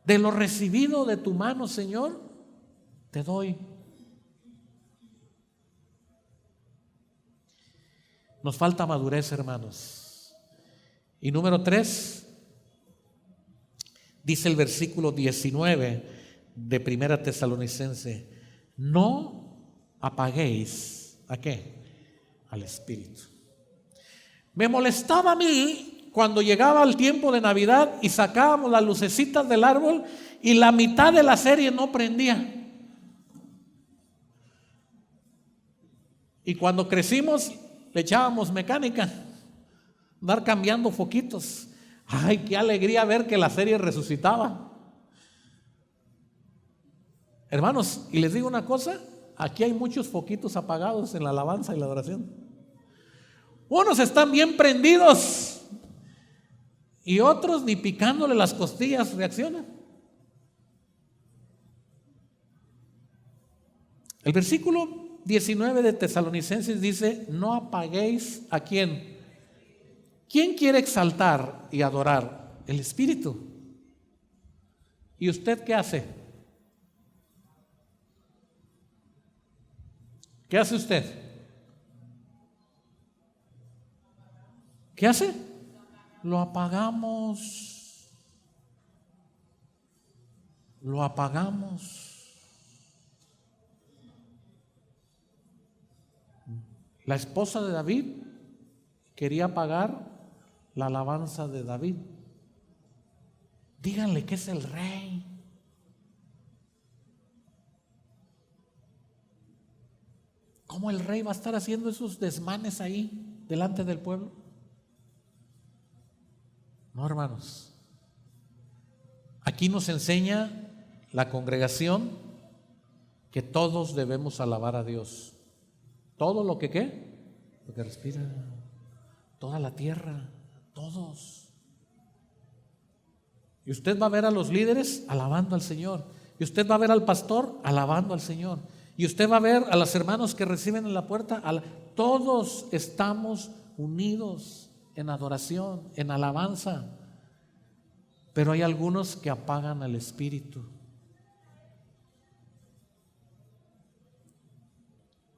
De lo recibido de tu mano, Señor, te doy. Nos falta madurez, hermanos. Y número 3, dice el versículo 19 de Primera Tesalonicense: no apaguéis ¿a qué? Al Espíritu. Me molestaba a mí cuando llegaba el tiempo de Navidad y sacábamos las lucecitas del árbol y la mitad de la serie no prendía. Y cuando crecimos le echábamos mecánica, andar cambiando foquitos. Ay, qué alegría ver que la serie resucitaba. Hermanos, y les digo una cosa: aquí hay muchos foquitos apagados en la alabanza y la adoración. Unos están bien prendidos y otros ni picándole las costillas reaccionan. El versículo 19 de Tesalonicenses dice: no apaguéis ¿a quién? ¿Quién quiere exaltar y adorar? El Espíritu. ¿Y usted qué hace? ¿Qué hace usted? ¿Qué hace? Lo apagamos. Lo apagamos. La esposa de David quería apagar la alabanza de David. Díganle que es el rey. ¿Cómo el rey va a estar haciendo esos desmanes ahí delante del pueblo? No, hermanos. Aquí nos enseña la congregación que todos debemos alabar a Dios. Todo lo que ¿qué? Lo que respira, toda la tierra, todos. Y usted va a ver a los líderes alabando al Señor. Y usted va a ver al pastor alabando al Señor. Y usted va a ver a los hermanos que reciben en la puerta. Todos estamos unidos en adoración, en alabanza. Pero hay algunos que apagan al Espíritu.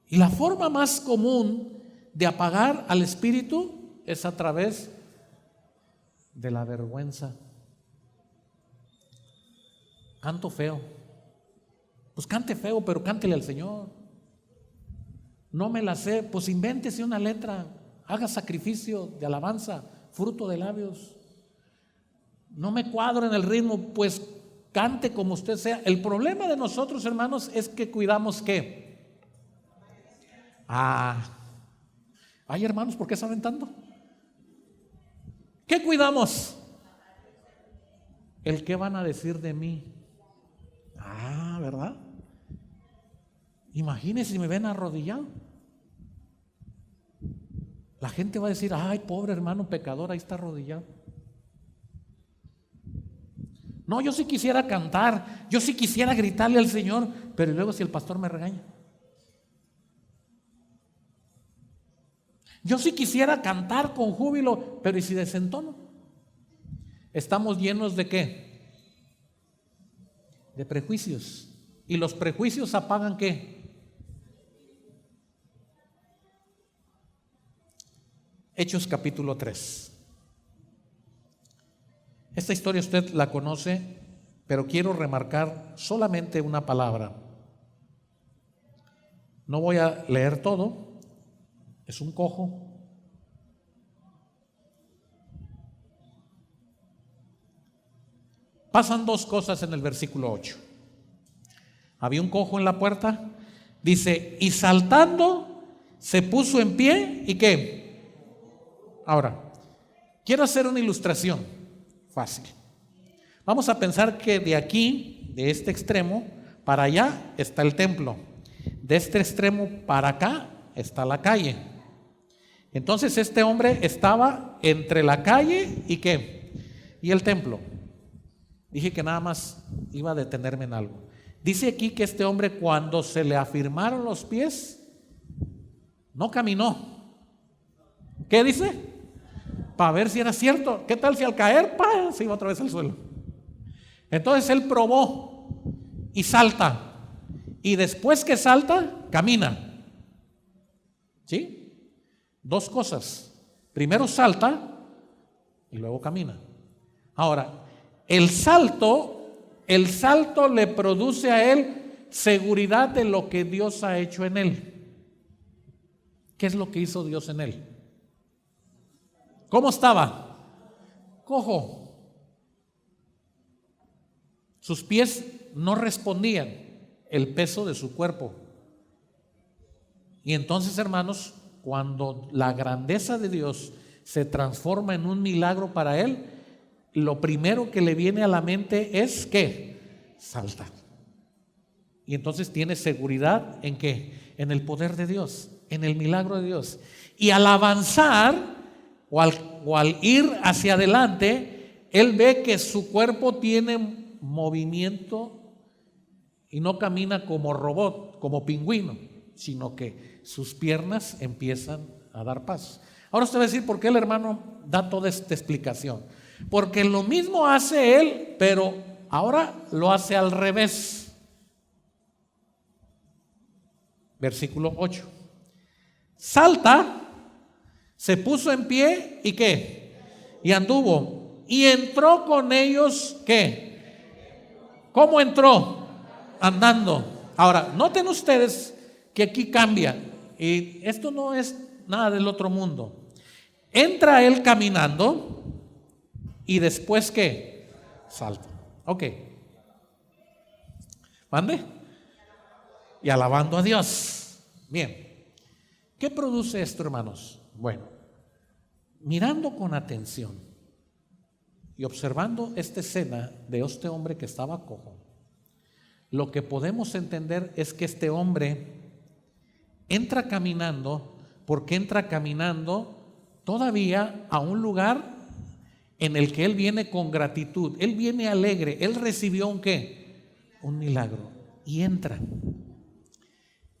Y la forma más común de apagar al Espíritu es a través de la vergüenza. Canto feo. Pues cante feo, pero cántele al Señor. No me la sé, pues invéntese una letra, haga sacrificio de alabanza, fruto de labios. No me cuadro en el ritmo, pues cante como usted sea. El problema de nosotros, hermanos, es que cuidamos ¿qué? Ay, hermanos, ¿por qué saben tanto? ¿Qué cuidamos? El qué van a decir de mí. ¿Verdad? Imagínense si me ven arrodillado. La gente va a decir, ay, pobre hermano pecador, ahí está arrodillado. No, yo sí quisiera cantar, yo sí quisiera gritarle al Señor, pero luego si el pastor me regaña. Yo sí quisiera cantar con júbilo, pero ¿y si desentono? Estamos llenos de ¿qué? De prejuicios. ¿Y los prejuicios apagan qué? Hechos capítulo 3. Esta historia usted la conoce, pero quiero remarcar solamente una palabra. No voy a leer todo. Es un cojo. Pasan dos cosas en el versículo 8. Había un cojo en la puerta. Dice, y saltando se puso en pie. ¿Y qué? Ahora, quiero hacer una ilustración fácil. Vamos a pensar que de aquí, de este extremo para allá está el templo. De este extremo para acá está la calle. Entonces este hombre estaba entre la calle y ¿qué? Y el templo. Dije que nada más iba a detenerme en algo. Dice aquí que este hombre, cuando se le afirmaron los pies, no caminó. ¿Qué dice? Para ver si era cierto. ¿Qué tal si al caer, se iba otra vez al suelo? Entonces él probó y salta. Y después que salta, camina. ¿Sí? Dos cosas. Primero salta y luego camina. Ahora, el salto le produce a él seguridad de lo que Dios ha hecho en él. ¿Qué es lo que hizo Dios en él? ¿Cómo estaba? Cojo. Sus pies no respondían el peso de su cuerpo. Y entonces, hermanos, cuando la grandeza de Dios se transforma en un milagro para él, lo primero que le viene a la mente es ¿qué? Saltar. Y entonces tiene seguridad ¿en qué? En el poder de Dios, en el milagro de Dios. Y al avanzar o al ir hacia adelante, él ve que su cuerpo tiene movimiento y no camina como robot, como pingüino, sino que sus piernas empiezan a dar pasos. Ahora usted va a decir, ¿por qué el hermano da toda esta explicación? Porque lo mismo hace él, pero ahora lo hace al revés. Versículo 8. Salta, se puso en pie y ¿qué? Y anduvo. Y entró con ellos, ¿qué? ¿Cómo entró? Andando. Ahora, noten ustedes que aquí cambia. Y esto no es nada del otro mundo. Entra él caminando y después ¿qué? Salta. Ok. ¿Mande? Y alabando a Dios. Bien. ¿Qué produce esto, hermanos? Bueno, mirando con atención y observando esta escena de este hombre que estaba cojo, lo que podemos entender es que este hombre entra caminando, porque entra caminando todavía a un lugar en el que él viene con gratitud, él viene alegre, él recibió un ¿qué? Un milagro, y entra.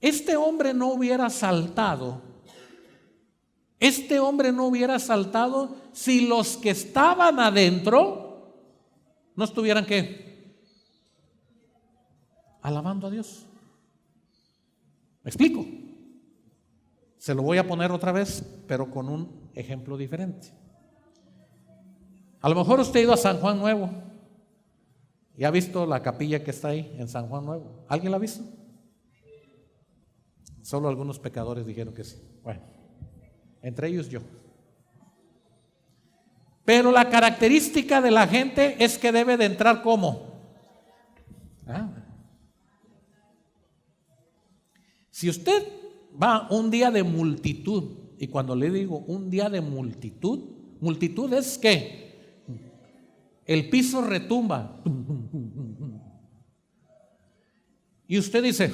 Este hombre no hubiera saltado, si los que estaban adentro no estuvieran ¿qué? Alabando a Dios. ¿Me explico? Se lo voy a poner otra vez, pero con un ejemplo diferente. A lo mejor usted ha ido a San Juan Nuevo y ha visto la capilla que está ahí en San Juan Nuevo. ¿Alguien la ha visto? Solo algunos pecadores dijeron que sí. Bueno, entre ellos yo. Pero la característica de la gente es que debe de entrar ¿cómo? Si usted va un día de multitud, y cuando le digo un día de multitud, multitud es ¿qué? El piso retumba. Y usted dice,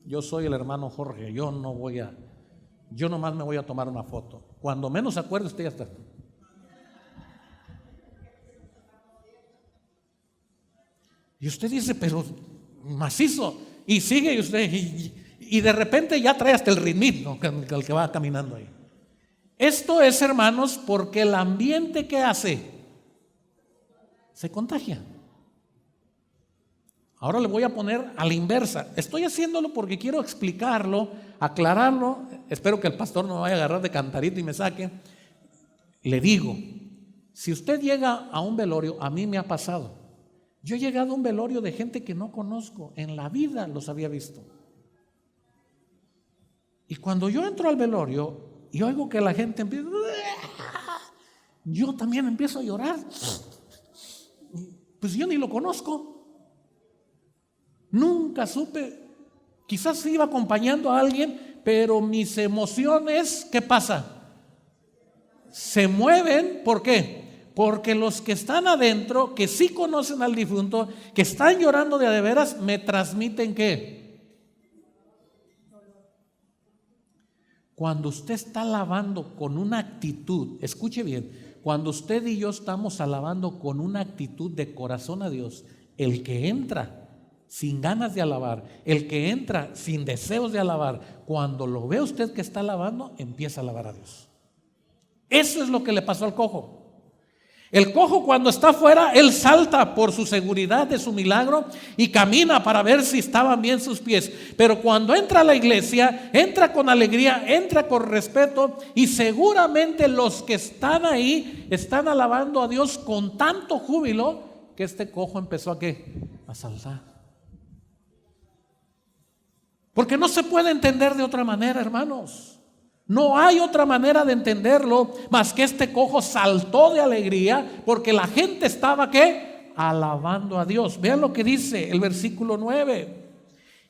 yo soy el hermano Jorge, yo nomás me voy a tomar una foto. Cuando menos se acuerde usted ya está. Y usted dice, pero macizo, y sigue y usted, y de repente ya trae hasta el ritmo con el que va caminando ahí. Esto es, hermanos, porque el ambiente que hace se contagia. Ahora le voy a poner a la inversa. Estoy haciéndolo porque quiero explicarlo, aclararlo. Espero que el pastor no me vaya a agarrar de cantarito y me saque. Le digo, si usted llega a un velorio, a mí me ha pasado. Yo he llegado a un velorio de gente que no conozco, en la vida los había visto. Y cuando yo entro al velorio y oigo que la gente empieza, yo también empiezo a llorar. Pues yo ni lo conozco. Nunca supe, quizás iba acompañando a alguien, pero mis emociones, ¿qué pasa? Se mueven, ¿por qué? Porque los que están adentro, que sí conocen al difunto, que están llorando de veras, me transmiten ¿qué? Cuando usted está alabando con una actitud, escuche bien, cuando usted y yo estamos alabando con una actitud de corazón a Dios, el que entra sin ganas de alabar, el que entra sin deseos de alabar, cuando lo ve usted que está alabando, empieza a alabar a Dios. Eso es lo que le pasó al cojo. El cojo cuando está afuera, él salta por su seguridad de su milagro y camina para ver si estaban bien sus pies. Pero cuando entra a la iglesia, entra con alegría, entra con respeto, y seguramente los que están ahí están alabando a Dios con tanto júbilo que este cojo empezó a ¿qué? A saltar. Porque no se puede entender de otra manera, hermanos. No hay otra manera de entenderlo más que este cojo saltó de alegría porque la gente estaba ¿qué? Alabando a Dios. Vean lo que dice el versículo 9.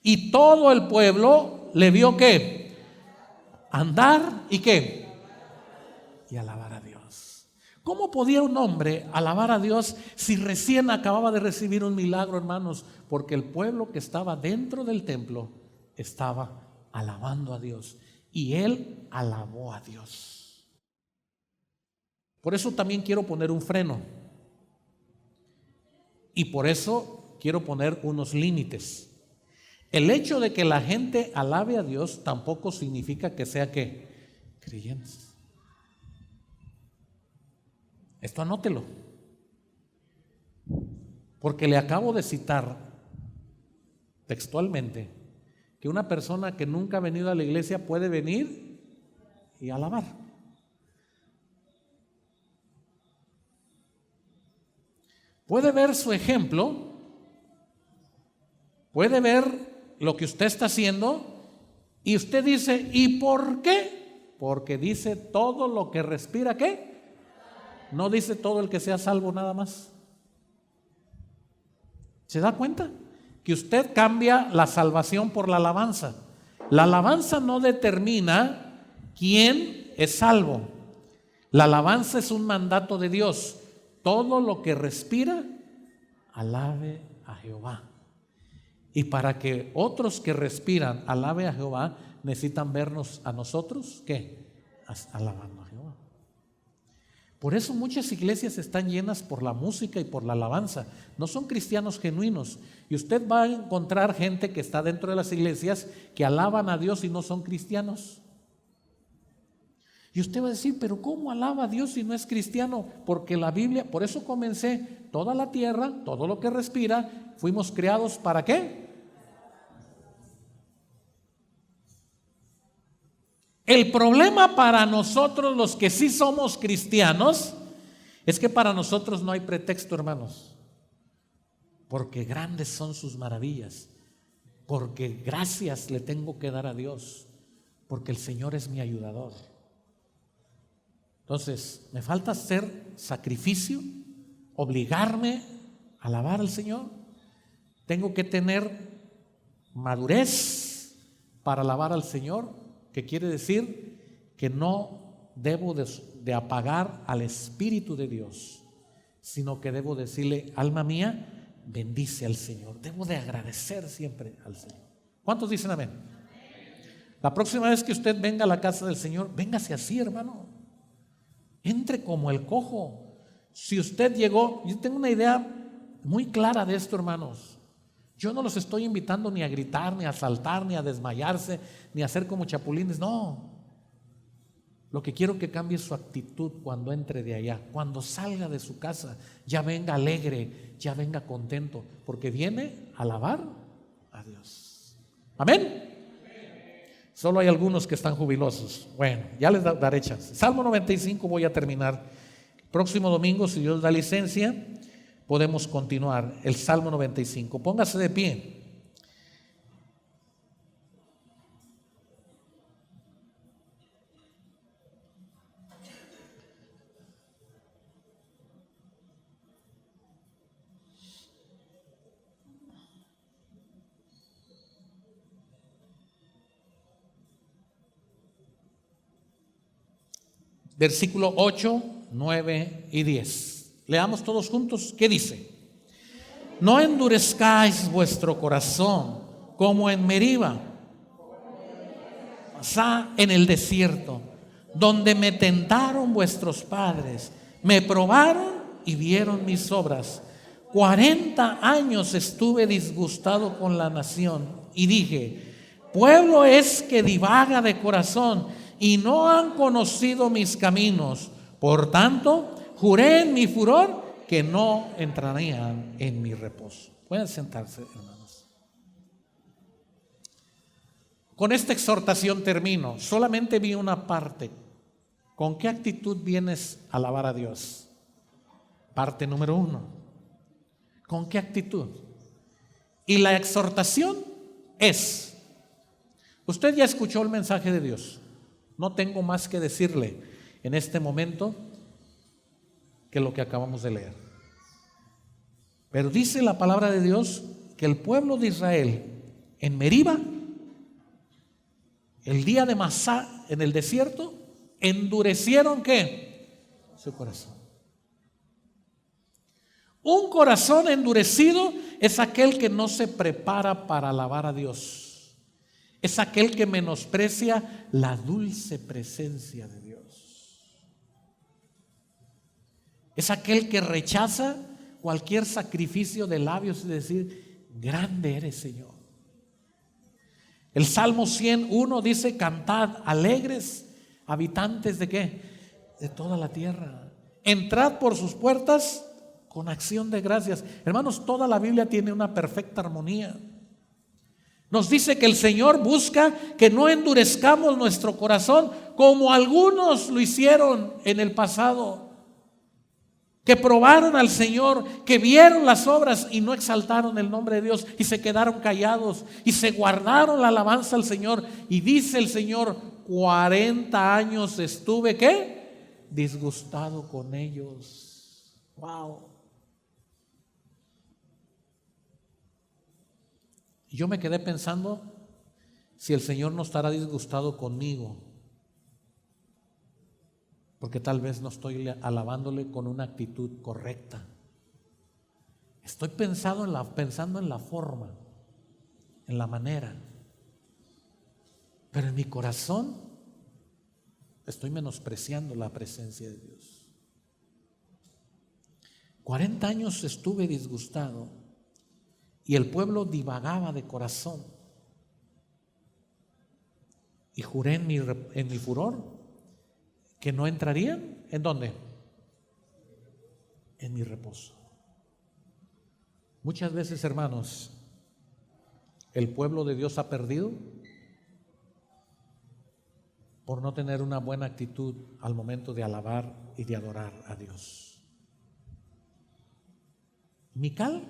Y todo el pueblo le vio ¿qué? Andar y ¿qué? Y alabar a Dios. ¿Cómo podía un hombre alabar a Dios si recién acababa de recibir un milagro, hermanos? Porque el pueblo que estaba dentro del templo estaba alabando a Dios y él alabó a Dios. Por eso también quiero poner un freno y por eso quiero poner unos límites. El hecho de que la gente alabe a Dios tampoco significa que sea ¿qué? Creyentes. Esto anótelo, porque le acabo de citar textualmente que una persona que nunca ha venido a la iglesia puede venir y alabar. Puede ver su ejemplo, puede ver lo que usted está haciendo y usted dice, ¿y por qué? Porque dice todo lo que respira, ¿qué? No dice todo el que sea salvo nada más. ¿Se da cuenta? Que usted cambia la salvación por la alabanza. La alabanza no determina quién es salvo. La alabanza es un mandato de Dios. Todo lo que respira, alabe a Jehová. Y para que otros que respiran alabe a Jehová, necesitan vernos a nosotros, ¿qué? Alabando a Jehová. Por eso muchas iglesias están llenas por la música y por la alabanza. No son cristianos genuinos. Y usted va a encontrar gente que está dentro de las iglesias que alaban a Dios y no son cristianos. Y usted va a decir, pero ¿cómo alaba a Dios si no es cristiano? Porque la Biblia, por eso comencé, toda la tierra, todo lo que respira, fuimos creados ¿para qué? El problema para nosotros los que sí somos cristianos es que para nosotros no hay pretexto, hermanos, porque grandes son sus maravillas, porque gracias le tengo que dar a Dios, porque el Señor es mi ayudador. Entonces, me falta hacer sacrificio, obligarme a alabar al Señor. Tengo que tener madurez para alabar al Señor, que quiere decir que no debo de apagar al Espíritu de Dios, sino que debo decirle, alma mía, bendice al Señor. Debo de agradecer siempre al Señor. ¿Cuántos dicen amén? La próxima vez que usted venga a la casa del Señor, véngase así, hermano. Entre como el cojo. Si usted llegó, yo tengo una idea muy clara de esto, hermanos. Yo no los estoy invitando ni a gritar, ni a saltar, ni a desmayarse, ni a hacer como chapulines, no. Lo que quiero que cambie su actitud cuando entre de allá, cuando salga de su casa, ya venga alegre, ya venga contento, porque viene a alabar a Dios. Amén. Solo hay algunos que están jubilosos. Bueno, ya les daré chance. Salmo 95 voy a terminar. Próximo domingo, si Dios da licencia, podemos continuar el Salmo 95. Póngase de pie. Versículo 8, 9 y 10. Leamos todos juntos. ¿Qué dice? No endurezcáis vuestro corazón como en Meriba, en el desierto, donde me tentaron vuestros padres, me probaron y vieron mis obras. 40 años estuve disgustado con la nación y dije, pueblo es que divaga de corazón y no han conocido mis caminos. Por tanto, juré en mi furor que no entrarían en mi reposo. Pueden sentarse, hermanos. Con esta exhortación termino. Solamente vi una parte. ¿Con qué actitud vienes a alabar a Dios? Parte número 1. ¿Con qué actitud? Y la exhortación es, usted ya escuchó el mensaje de Dios. No tengo más que decirle en este momento que lo que acabamos de leer. Pero dice la palabra de Dios que el pueblo de Israel en Meriba, el día de Masá en el desierto, endurecieron ¿qué? Su corazón. Un corazón endurecido es aquel que no se prepara para alabar a Dios. Es aquel que menosprecia la dulce presencia de Dios. Es aquel que rechaza cualquier sacrificio de labios y decir, grande eres, Señor. El Salmo 101 dice, cantad alegres, habitantes de ¿qué? De toda la tierra. entrad por sus puertas con acción de gracias. Hermanos, toda la Biblia tiene una perfecta armonía. Nos dice que el Señor busca que no endurezcamos nuestro corazón como algunos lo hicieron en el pasado, que probaron al Señor, que vieron las obras y no exaltaron el nombre de Dios y se quedaron callados y se guardaron la alabanza al Señor. Y dice el Señor, 40 años estuve, ¿qué? Disgustado con ellos. Wow. Y yo me quedé pensando si el Señor no estará disgustado conmigo, porque tal vez no estoy alabándole con una actitud correcta. Estoy pensando en la forma, en la manera, pero en mi corazón estoy menospreciando la presencia de Dios. 40 años estuve disgustado y el pueblo divagaba de corazón. Y juré en mi furor que no entrarían. ¿En dónde? En mi reposo. Muchas veces, hermanos, el pueblo de Dios ha perdido por no tener una buena actitud al momento de alabar y de adorar a Dios. Mical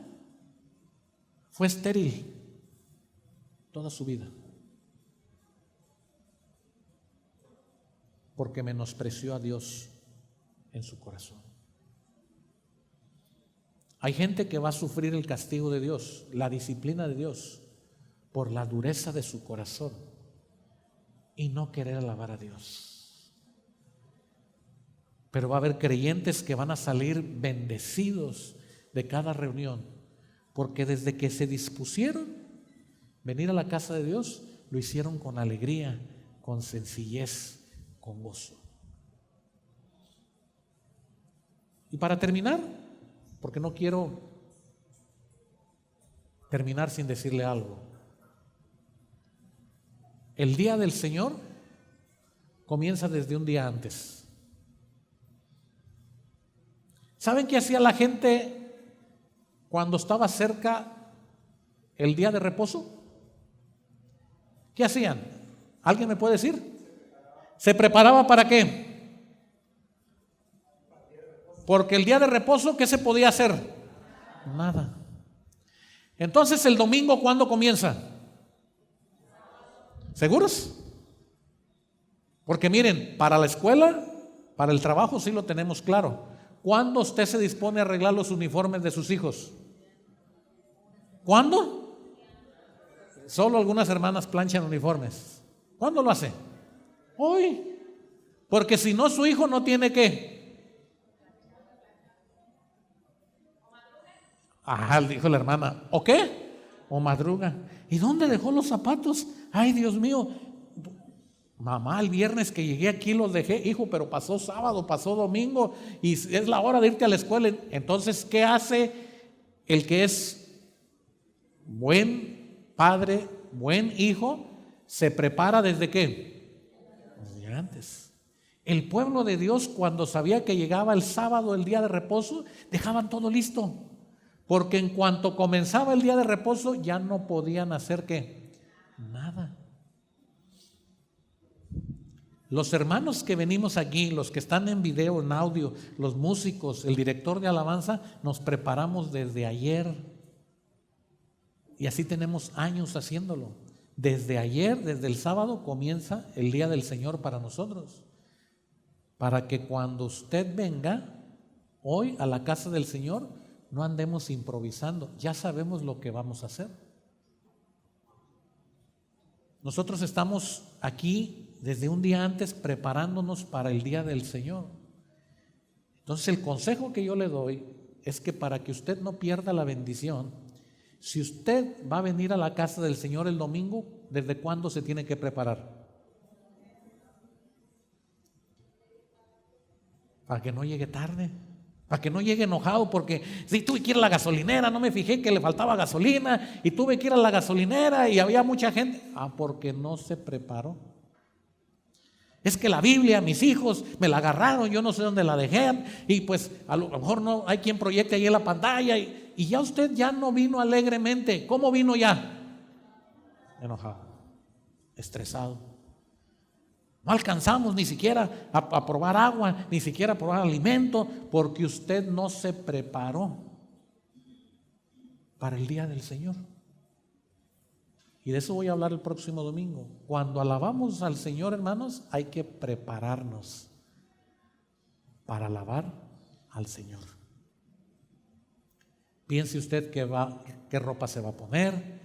fue estéril toda su vida porque menospreció a Dios en su corazón. Hay gente que va a sufrir el castigo de Dios, la disciplina de Dios, por la dureza de su corazón y no querer alabar a Dios. Pero va a haber creyentes que van a salir bendecidos de cada reunión, porque desde que se dispusieron venir a la casa de Dios, lo hicieron con alegría, con sencillez, con gozo. Y para terminar, porque no quiero terminar sin decirle algo, el día del Señor comienza desde un día antes. ¿Saben qué hacía la gente cuando estaba cerca el día de reposo? ¿Qué hacían? ¿Alguien me puede decir? ¿Se preparaba para qué? Porque el día de reposo, ¿qué se podía hacer? Nada. Entonces, el domingo, ¿cuándo comienza? ¿Seguros? Porque miren, para la escuela, para el trabajo sí lo tenemos claro. ¿Cuándo usted se dispone a arreglar los uniformes de sus hijos? ¿Cuándo? Solo algunas hermanas planchan uniformes. ¿Cuándo lo hace? Hoy. Porque si no, su hijo no tiene ¿qué? Ajá, dijo la hermana. ¿O qué? O madruga. ¿Y dónde dejó los zapatos? Ay, Dios mío. Mamá, el viernes que llegué aquí los dejé. Hijo, pero pasó sábado, pasó domingo y es la hora de irte a la escuela. Entonces, ¿qué hace el que es buen padre, buen hijo? Se prepara ¿desde qué? Desde antes. El pueblo de Dios, cuando sabía que llegaba el sábado, el día de reposo, dejaban todo listo, porque en cuanto comenzaba el día de reposo ya no podían hacer ¿qué? Nada. Los hermanos que venimos aquí, los que están en video, en audio, los músicos, el director de alabanza, nos preparamos desde ayer y así tenemos años haciéndolo. Desde ayer, desde el sábado, comienza el día del Señor para nosotros, para que cuando usted venga hoy a la casa del Señor no andemos improvisando, ya sabemos lo que vamos a hacer. Nosotros estamos aquí desde un día antes preparándonos para el día del Señor. Entonces el consejo que yo le doy es que para que usted no pierda la bendición, si usted va a venir a la casa del Señor el domingo, ¿desde cuándo se tiene que preparar? Para que no llegue tarde, para que no llegue enojado porque si tuve que ir a la gasolinera, no me fijé que le faltaba gasolina y tuve que ir a la gasolinera y había mucha gente. Porque no se preparó. Es que la Biblia, mis hijos me la agarraron, yo no sé dónde la dejé, y pues a lo mejor no hay quien proyecte ahí en la pantalla, y ya usted ya no vino alegremente. ¿Cómo vino ya? Enojado, estresado. No alcanzamos ni siquiera a probar agua, ni siquiera a probar alimento, porque usted no se preparó para el día del Señor. Y de eso voy a hablar el próximo domingo. Cuando alabamos al Señor, hermanos, hay que prepararnos para alabar al Señor. Piense usted qué ropa se va a poner.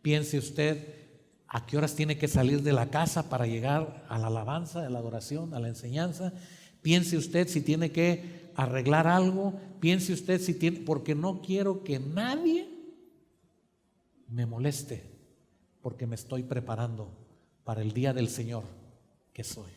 Piense usted a qué horas tiene que salir de la casa para llegar a la alabanza, a la adoración, a la enseñanza. Piense usted si tiene que arreglar algo. Piense usted si tiene, porque no quiero que nadie me moleste, porque me estoy preparando para el día del Señor que soy.